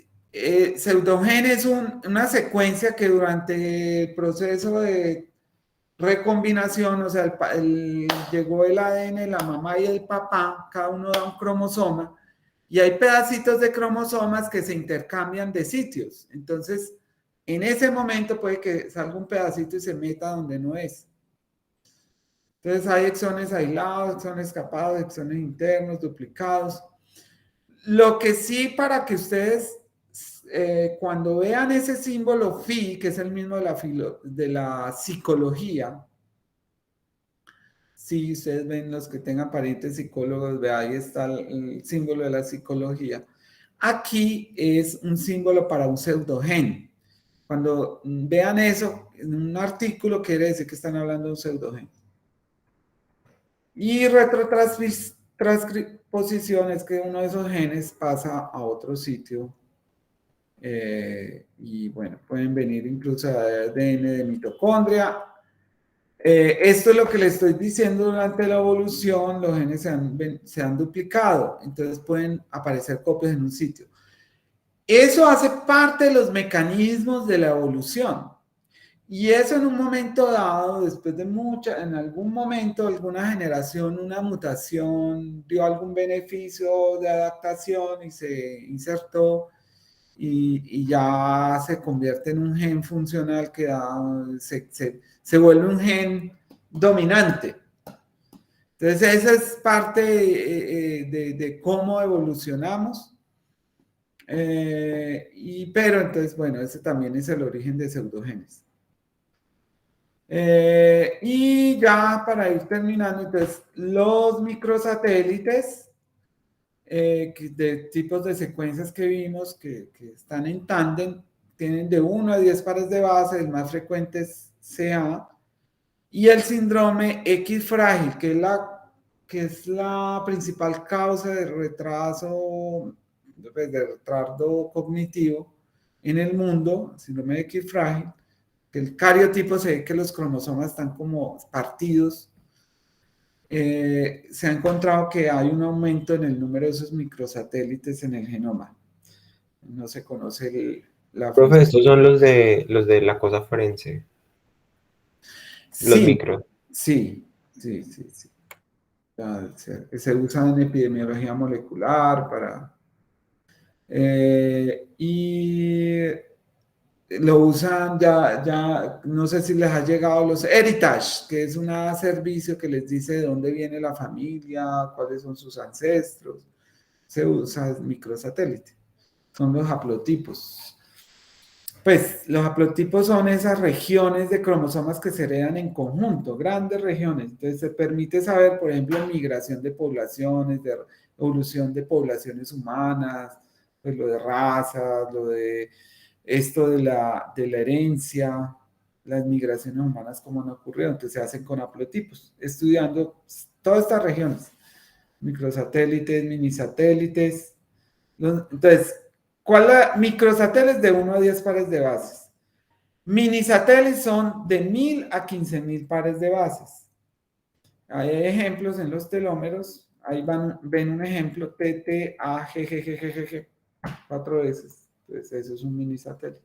pseudogen es una secuencia que durante el proceso de recombinación, o sea, llegó el ADN, la mamá y el papá, cada uno da un cromosoma, y hay pedacitos de cromosomas que se intercambian de sitios. Entonces, en ese momento puede que salga un pedacito y se meta donde no es. Entonces, hay exones aislados, exones escapados, exones internos, duplicados. Lo que sí, para que ustedes, cuando vean ese símbolo phi, que es el mismo de la psicología, si ustedes ven los que tengan parientes psicólogos, ve ahí está el símbolo de la psicología. Aquí es un símbolo para un pseudogen. Cuando vean eso en un artículo, quiere decir que están hablando de un pseudogen. Y retrotransposición es que uno de esos genes pasa a otro sitio. Y bueno, pueden venir incluso a ADN de mitocondria. Esto es lo que les estoy diciendo. Durante la evolución los genes se han duplicado, entonces pueden aparecer copias en un sitio. Eso hace parte de los mecanismos de la evolución, y eso en un momento dado, después de en algún momento, alguna generación, una mutación dio algún beneficio de adaptación y se insertó, y ya se convierte en un gen funcional que se vuelve un gen dominante. Entonces, esa es parte de cómo evolucionamos. Pero entonces, bueno, ese también es el origen de pseudogenes. Y ya para ir terminando, entonces, los microsatélites, de tipos de secuencias que vimos que están en tándem, tienen de 1 a 10 pares de base, el más frecuente es CA, y el síndrome X frágil, que es la principal causa de retraso, de retardo cognitivo en el mundo, síndrome X frágil, que el cariotipo se ve que los cromosomas están como partidos. Se ha encontrado que hay un aumento en el número de esos microsatélites en el genoma. No se conoce la Profe, función. estos son los de la cosa forense, los Sí, micros. sí. Se usan en epidemiología molecular para... y lo usan ya, no sé si les ha llegado los Heritage, que es un servicio que les dice de dónde viene la familia, cuáles son sus ancestros. Se usa microsatélite. Son los haplotipos. Pues los haplotipos son esas regiones de cromosomas que se heredan en conjunto, grandes regiones. Entonces se permite saber, por ejemplo, migración de poblaciones, de evolución de poblaciones humanas, pues lo de razas, lo de esto de la herencia, las migraciones humanas, cómo han ocurrido. Entonces se hacen con haplotipos, estudiando todas estas regiones, microsatélites, minisatélites. Entonces, microsatélites de 1 a 10 pares de bases. Minisatélites son de 1000 a 15.000 pares de bases. Hay ejemplos en los telómeros. Ahí ven un ejemplo, TTAGGGGG, 4 veces. Entonces, eso es un minisatélite.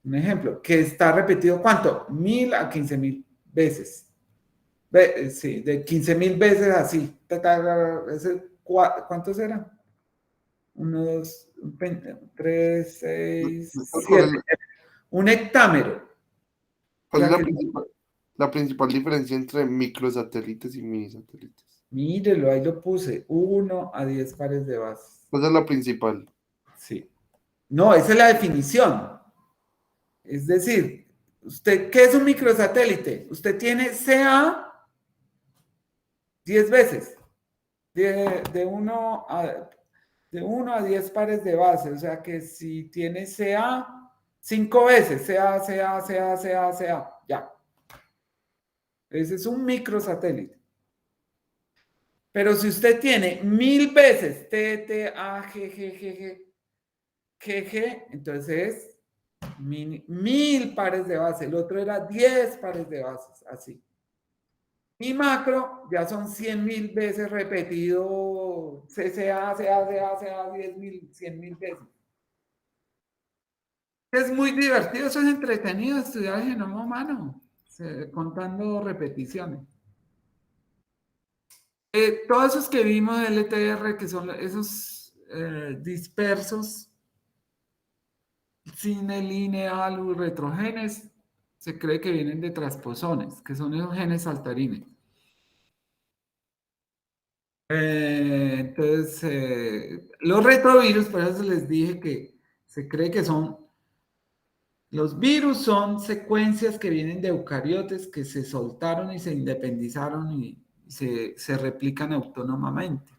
Un ejemplo, que está repetido, ¿cuánto? 1000 a 15.000 veces. Sí, de 15.000 veces así. ¿Cuántos eran? 1, 2, 3, 6, 7. Un hectámero. ¿Cuál es la principal diferencia entre microsatélites y minisatélites? Mírelo, ahí lo puse. 1 a 10 pares de bases. ¿Cuál es la principal? Sí. No, esa es la definición. Es decir, ¿qué es un microsatélite? Usted tiene CA 10 veces. De 1 a 10 pares de bases. O sea que si tiene CA 5 veces, CA, ya. Ese es un microsatélite. Pero si usted tiene 1000 veces GG, entonces es 1000 pares de bases. El otro era 10 pares de bases, así. Y macro ya son 100.000 veces repetido, CA, 10.000, 100.000 veces. Es muy divertido, eso es entretenido estudiar el genoma humano, contando repeticiones. Todos esos que vimos de LTR, que son esos dispersos, cine, lineal y retrogenes, se cree que vienen de transposones, que son esos genes saltarines. Entonces, los retrovirus, por eso les dije que se cree que los virus son secuencias que vienen de eucariotes que se soltaron y se independizaron y se replican autónomamente.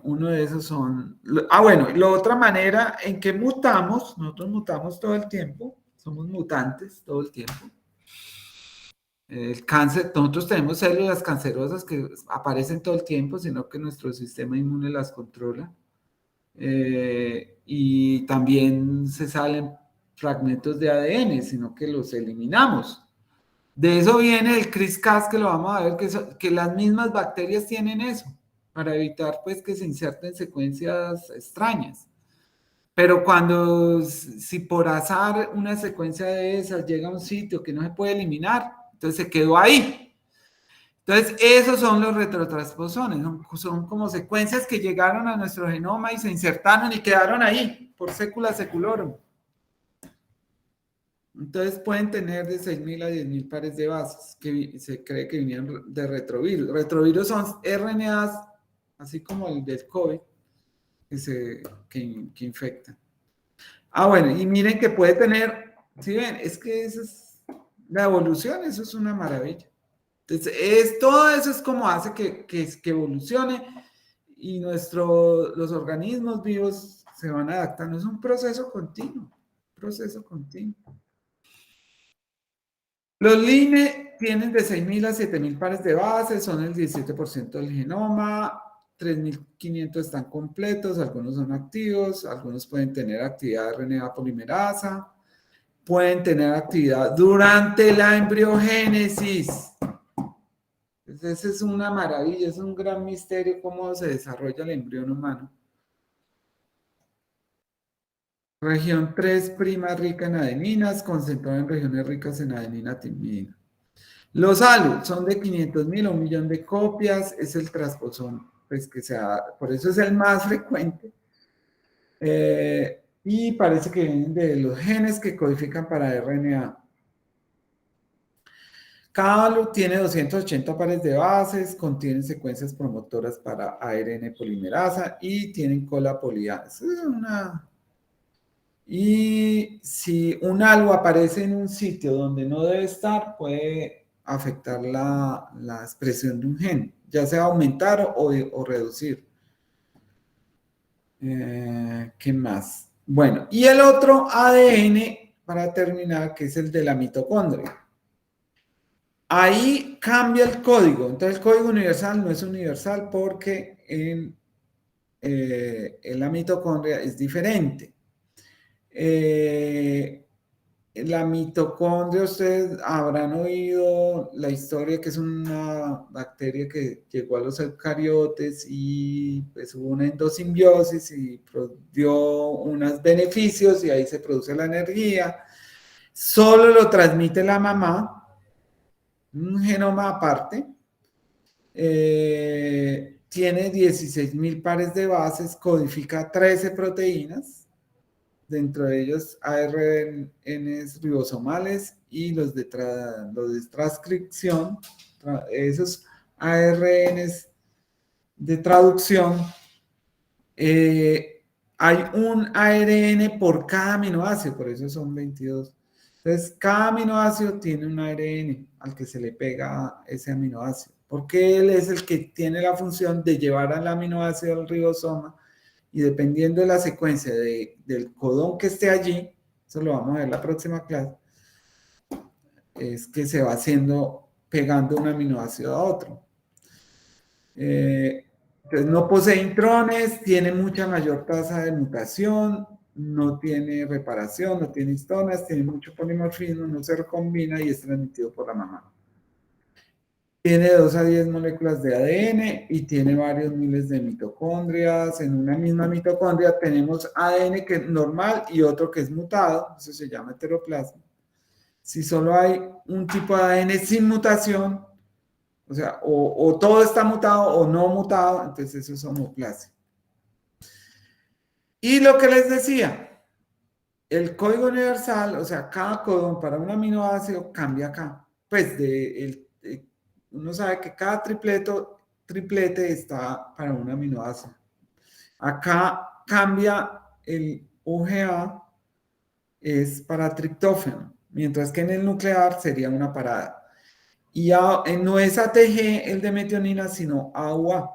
Uno de esos son... bueno, la otra manera en que mutamos, nosotros mutamos todo el tiempo, somos mutantes todo el tiempo. El cáncer, nosotros tenemos células cancerosas que aparecen todo el tiempo, sino que nuestro sistema inmune las controla. Y también se salen fragmentos de ADN, sino que los eliminamos. De eso viene el CRISPR-Cas, que lo vamos a ver, que las mismas bacterias tienen eso, para evitar pues que se inserten secuencias extrañas. Pero si por azar una secuencia de esas llega a un sitio que no se puede eliminar, entonces se quedó ahí. Entonces, esos son los retrotransposones, son como secuencias que llegaron a nuestro genoma y se insertaron y quedaron ahí, por sécula seculorum. Entonces, pueden tener de 6.000 a 10.000 pares de bases, que se cree que vinieron de retrovirus. Retrovirus son RNAs, así como el del COVID, que infectan. Bueno, y miren que puede tener, ¿sí ven? Es que eso es la evolución, eso es una maravilla. Entonces, todo eso es como hace que evolucione y los organismos vivos se van adaptando. Es un proceso continuo, Los LINE tienen de 6.000 a 7.000 pares de bases, son el 17% del genoma, 3.500 están completos, algunos son activos, algunos pueden tener actividad de RNA polimerasa, pueden tener actividad durante la embriogénesis. Esa es una maravilla, es un gran misterio cómo se desarrolla el embrión humano. Región 3' rica en adeninas, concentrado en regiones ricas en adenina timidina. Los ALU son de 500.000 a 1 millón de copias, es el transposón, pues por eso es el más frecuente. y parece que vienen de los genes que codifican para RNA. Cada tiene 280 pares de bases, contienen secuencias promotoras para ARN polimerasa y tienen cola poliada. Y si un algo aparece en un sitio donde no debe estar, puede afectar la expresión de un gen, ya sea aumentar o reducir. ¿Qué más? Bueno, y el otro ADN, para terminar, que es el de la mitocondria. Ahí cambia el código. Entonces, el código universal no es universal porque en la mitocondria es diferente. La mitocondria, ustedes habrán oído la historia que es una bacteria que llegó a los eucariotes y pues hubo una endosimbiosis y dio unos beneficios y ahí se produce la energía. Solo lo transmite la mamá, un genoma aparte. Tiene 16.000 pares de bases, codifica 13 proteínas. Dentro de ellos ARNs ribosomales y los de transcripción, esos ARNs de traducción. Hay un ARN por cada aminoácido, por eso son 22. Entonces, cada aminoácido tiene un ARN al que se le pega ese aminoácido, porque él es el que tiene la función de llevar al aminoácido al ribosoma. Y dependiendo de la secuencia del codón que esté allí, eso lo vamos a ver en la próxima clase, es que se va pegando un aminoácido a otro. Entonces no posee intrones, tiene mucha mayor tasa de mutación, no tiene reparación, no tiene histonas, tiene mucho polimorfismo, no se recombina y es transmitido por la mamá. Tiene 2 a 10 moléculas de ADN y tiene varios miles de mitocondrias. En una misma mitocondria tenemos ADN que es normal y otro que es mutado, eso se llama heteroplasma. Si solo hay un tipo de ADN sin mutación, o sea, o todo está mutado o no mutado, entonces eso es homoplasia. Y lo que les decía, el código universal, o sea, cada codón para un aminoácido cambia acá. Pues uno sabe que cada triplete está para un aminoácido. Acá cambia el OGA, es para triptófano, mientras que en el nuclear sería una parada. Y no es ATG el de metionina, sino AUA.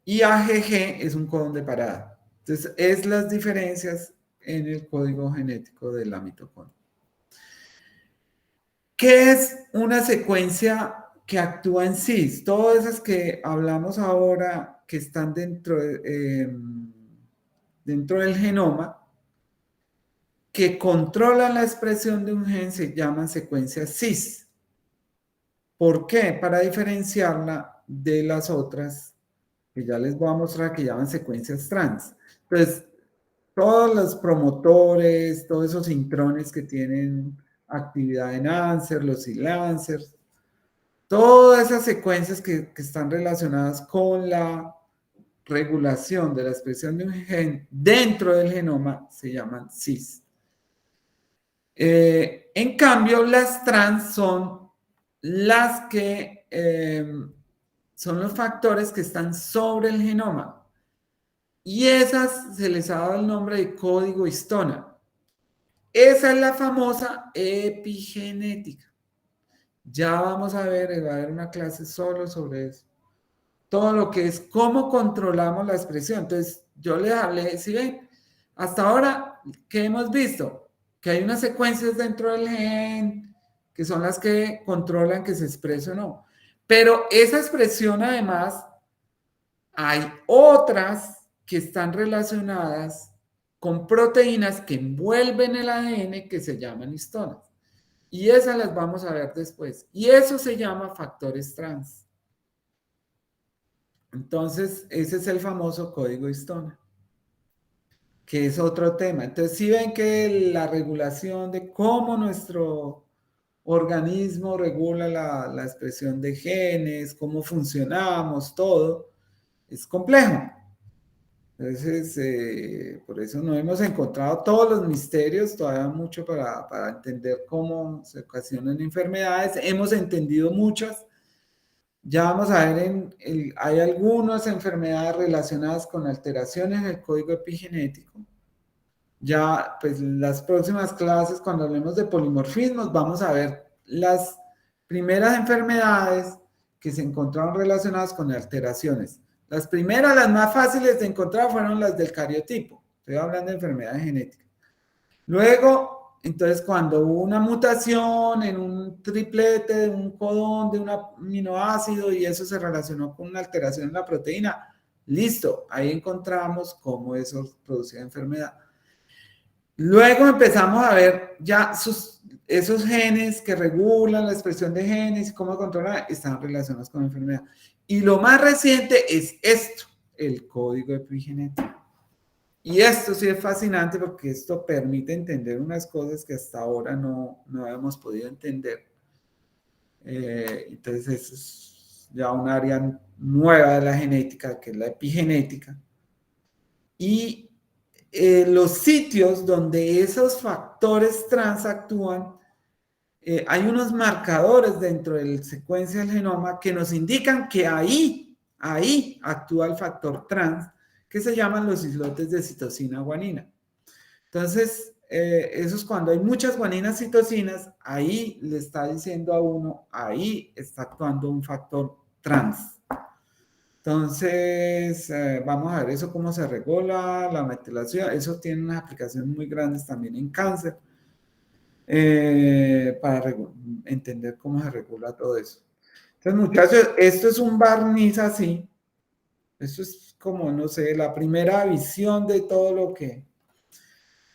Y AGG es un codón de parada. Entonces, es las diferencias en el código genético de la mitocondria. ¿Qué es una secuencia que actúa en cis? Todas esas que hablamos ahora que están dentro del genoma, que controlan la expresión de un gen, se llaman secuencias cis. ¿Por qué? Para diferenciarla de las otras, que ya les voy a mostrar, que llaman secuencias trans. Entonces, todos los promotores, todos esos intrones que tienen actividad en ANSER, los silancers, todas esas secuencias que están relacionadas con la regulación de la expresión de un gen dentro del genoma se llaman cis. En cambio, las trans son las que son los factores que están sobre el genoma. Y esas se les ha dado el nombre de código histona. Esa es la famosa epigenética. Ya vamos a ver, va a haber una clase solo sobre eso. Todo lo que es cómo controlamos la expresión. Entonces, yo les hablé, ¿sí ven? Hasta ahora, ¿qué hemos visto? Que hay unas secuencias dentro del gen que son las que controlan que se exprese o no. Pero esa expresión, además, hay otras que están relacionadas con proteínas que envuelven el ADN que se llaman histonas. Y esas las vamos a ver después. Y eso se llama factores trans. Entonces, ese es el famoso código histona, que es otro tema. Entonces, si ven que la regulación de cómo nuestro organismo regula la expresión de genes, cómo funcionamos, todo, es complejo. Entonces, por eso no hemos encontrado todos los misterios, todavía mucho para entender cómo se ocasionan enfermedades. Hemos entendido muchas. Ya vamos a ver, hay algunas enfermedades relacionadas con alteraciones en el código epigenético. Ya, pues las próximas clases, cuando hablemos de polimorfismos, vamos a ver las primeras enfermedades que se encontraron relacionadas con alteraciones. Las primeras, las más fáciles de encontrar, fueron las del cariotipo. Estoy hablando de enfermedades genéticas. Luego, entonces, cuando hubo una mutación en un triplete de un codón de un aminoácido y eso se relacionó con una alteración en la proteína, listo, ahí encontramos cómo eso producía enfermedad. Luego empezamos a ver ya esos genes que regulan la expresión de genes y cómo controlan, están relacionados con la enfermedad. Y lo más reciente es esto, el código epigenético. Y esto sí es fascinante porque esto permite entender unas cosas que hasta ahora no hemos podido entender. Entonces eso es ya un área nueva de la genética, que es la epigenética. Y los sitios donde esos factores trans actúan, hay unos marcadores dentro de la secuencia del genoma que nos indican que ahí actúa el factor trans, que se llaman los islotes de citosina guanina. Entonces, eso es cuando hay muchas guaninas citosinas, ahí le está diciendo a uno, ahí está actuando un factor trans. Entonces, vamos a ver eso cómo se regula, la metilación, eso tiene unas aplicaciones muy grandes también en cáncer, para entender cómo se regula todo eso. Entonces, muchachos, esto es un barniz así, esto es como, no sé, la primera visión de todo lo que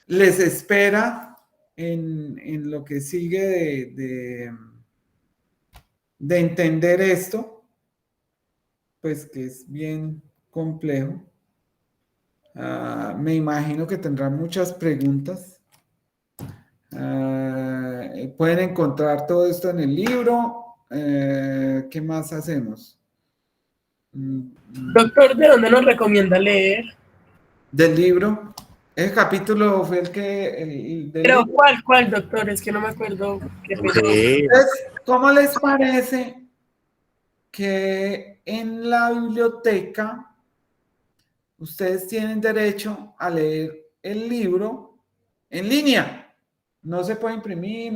les espera en lo que sigue de entender esto, pues que es bien complejo. Me imagino que tendrán muchas preguntas. Pueden encontrar todo esto en el libro. ¿Qué más hacemos? Doctor, ¿de dónde nos recomienda leer? Del libro. El capítulo fue el que... Pero libro. ¿cuál, doctor? Es que no me acuerdo. Sí. Entonces, ¿cómo les parece que en la biblioteca ustedes tienen derecho a leer el libro en línea? No se puede imprimir,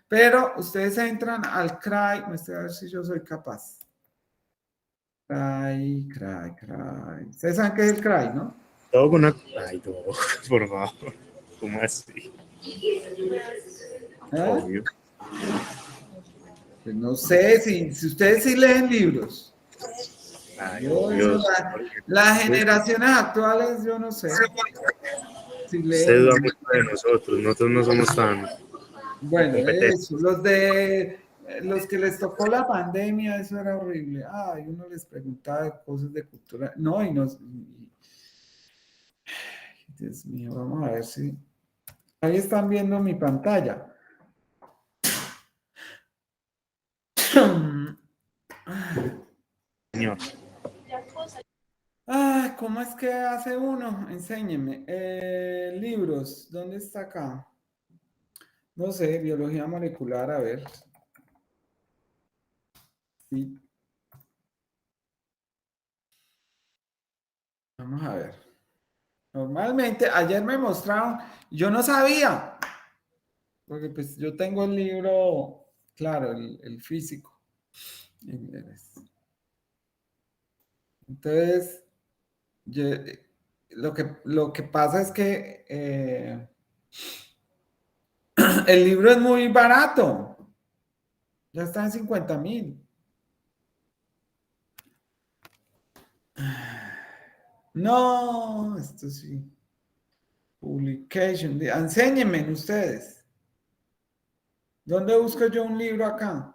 pero ustedes entran al CRAI, muestra a ver si yo soy capaz. CRAI. Ustedes saben qué es el CRAI, ¿no? Todo con una... Ay, no, por favor. ¿Cómo así? Obvio. Pues no sé, si ustedes sí leen libros. Ay, Dios, las generaciones actuales, yo no sé. Si Usted leen. duda mucho de nosotros no somos tan... Bueno, competentes. eso, los que les tocó la pandemia, eso era horrible. Ay, uno les preguntaba de cosas de cultura. No, y nos... Dios mío, vamos a ver si... Ahí están viendo mi pantalla. Señor. ¿Cómo es que hace uno? Enséñeme. Libros, ¿dónde está acá? No sé, biología molecular, a ver. Sí. Vamos a ver. Normalmente, ayer me mostraron, yo no sabía, porque pues yo tengo el libro, claro, el físico. Entonces, lo que pasa es que el libro es muy barato. Ya está en 50,000. No, esto sí. Publication. Enséñenme ustedes. ¿Dónde busco yo un libro acá?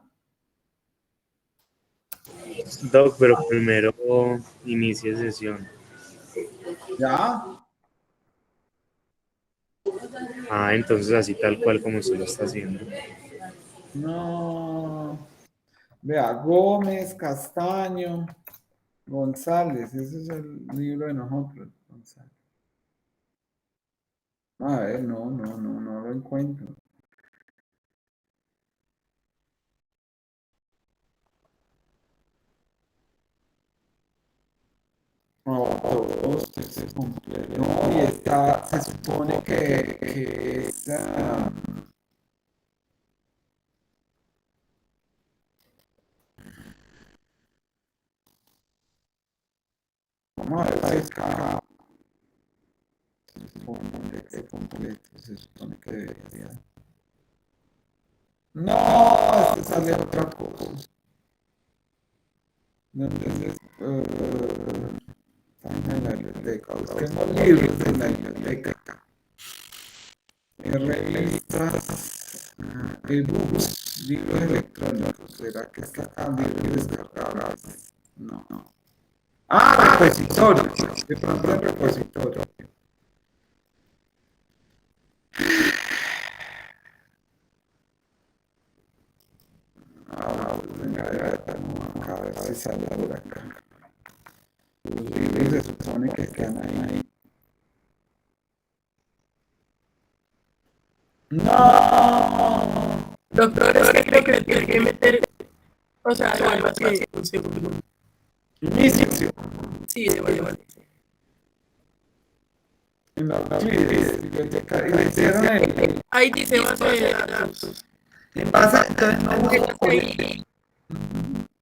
Doc, pero primero inicie sesión. ¿Ya? Entonces así tal cual como usted lo está haciendo. No. Vea, Gómez, Castaño, González. Ese es el libro de nosotros. A ver, no lo encuentro. No, todos, texto completo. No, y esta se supone que es. Vamos a ver si es acá. Se supone texto completo, se supone que debería. No, este sale otra cosa. Entonces, está en la biblioteca. Busquemos libros en la biblioteca. Revistas, ebooks, libros electrónicos. ¿Será que está acá? Libros descargables? No. Ah, repositorio. De pronto el repositorio. Venga, a ver si sale por acá. Los libros se supone que están ahí. ¡No! Doctor, es que creo que tiene que meter, o sea, algo así, un segundo. Inicio. Sí, de En la biblioteca. Y le hicieron el. Ahí dice base de datos. En base, entonces no busco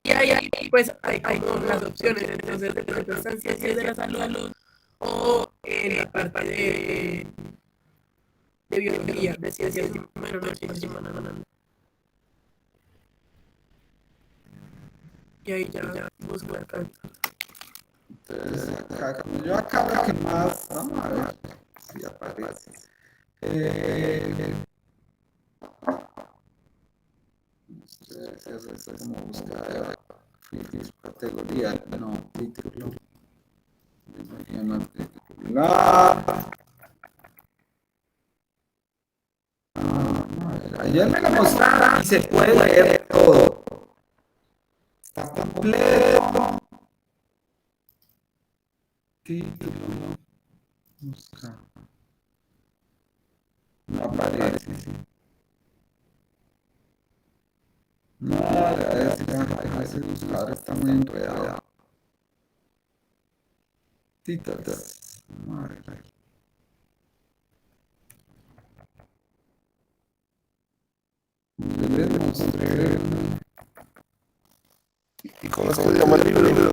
Y ahí, pues, hay como las opciones. Entonces, de pronto están ciencias de la salud o en la parte de biología, de ciencias humanas. Y ahí ya busco acá. Entonces, acá, como yo acá lo que más. Vamos a ver si aparece. Eso es como buscar categoría, no, título. Ayer me lo mostraron y se puede leer todo. Está completo. Título. Busca. No aparece. No, a veces buscar está muy enredado. Títulos. Vamos a ver. Yo les mostré. ¿Y cómo se llama el libro?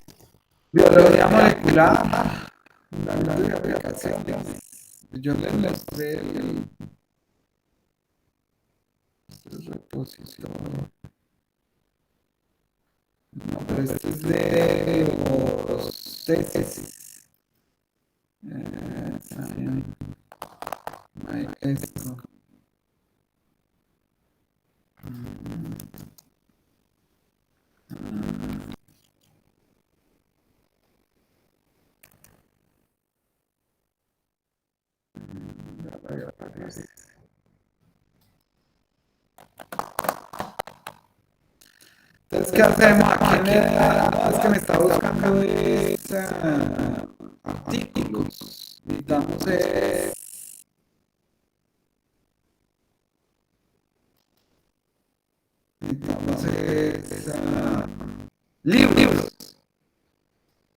Biología molecular. Fundamentos de aplicaciones. Yo les mostré el repositorio. No, pero este es de los tesis. Maestro. Entonces, ¿qué hacemos aquí? No, es que me está buscando artículos. Necesitamos libros.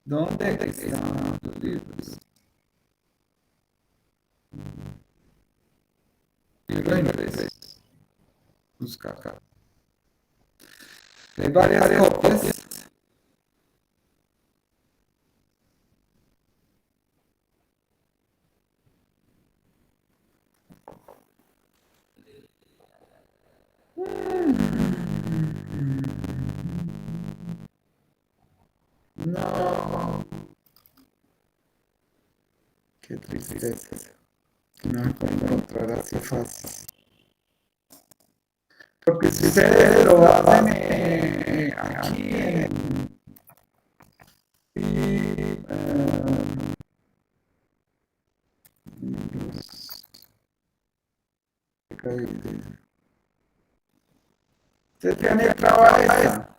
¿Dónde están los libros? Libro impreso. Busca acá. Hay varias copias. No. Qué tristeza. No se puede encontrar así fácil. Porque si ustedes lo hacen aquí ¿usted tiene trabajo esa?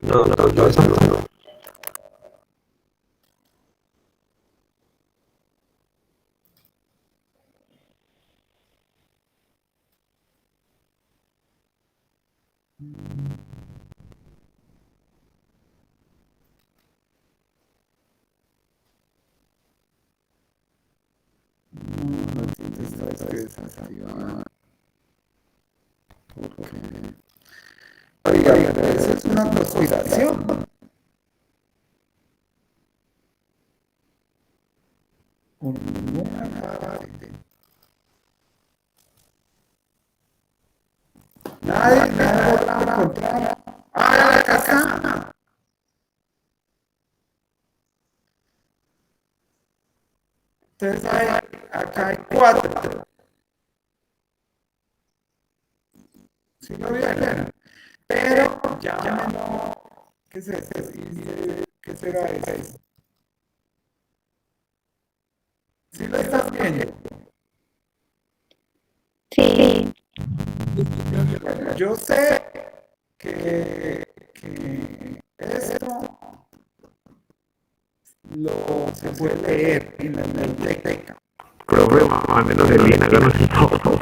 No, no, yo eso no. No, no tiene esta desactivada. Porque... Oiga, eso es una conspiración. Por ninguna parte. Nadie me ha logrado encontrar. ¡Ah, acá está! Entonces acá hay 4. ¿Sí lo vieron? Pero llámenlo. ¿Qué es eso? ¿Qué será eso? ¿Sí lo estás viendo? Sí, Bueno, yo sé que esto se puede leer en la biblioteca. Profe, menos el link, háganos el favor.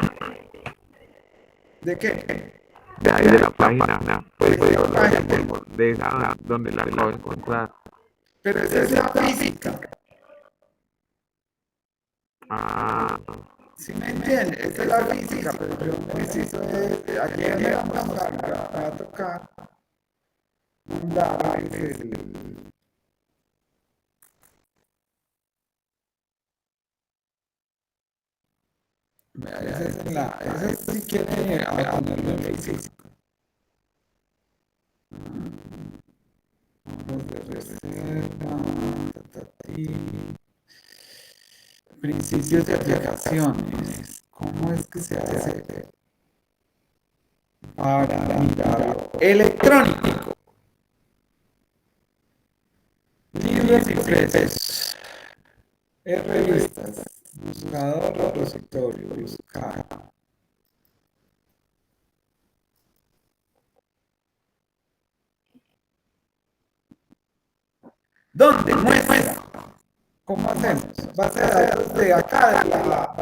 ¿De qué? De ahí de la página, pues, De la página. de esa donde la acabo de encontrar. Pero esa es la física. Ah, ¿Sí me entiendes? Esa es la física, pero yo preciso de ayer me vamos a tocar mandarles el... Vea, esa es si quiere a ponerlo en el físico. Los de reserva, principios de aplicaciones. ¿Cómo es que se hace? Para mirar electrónico. Libros impresos. Revistas. Buscador, repositorio, buscar. ¿Dónde muestra? ¿Cómo hacemos? Base de datos de acá, de la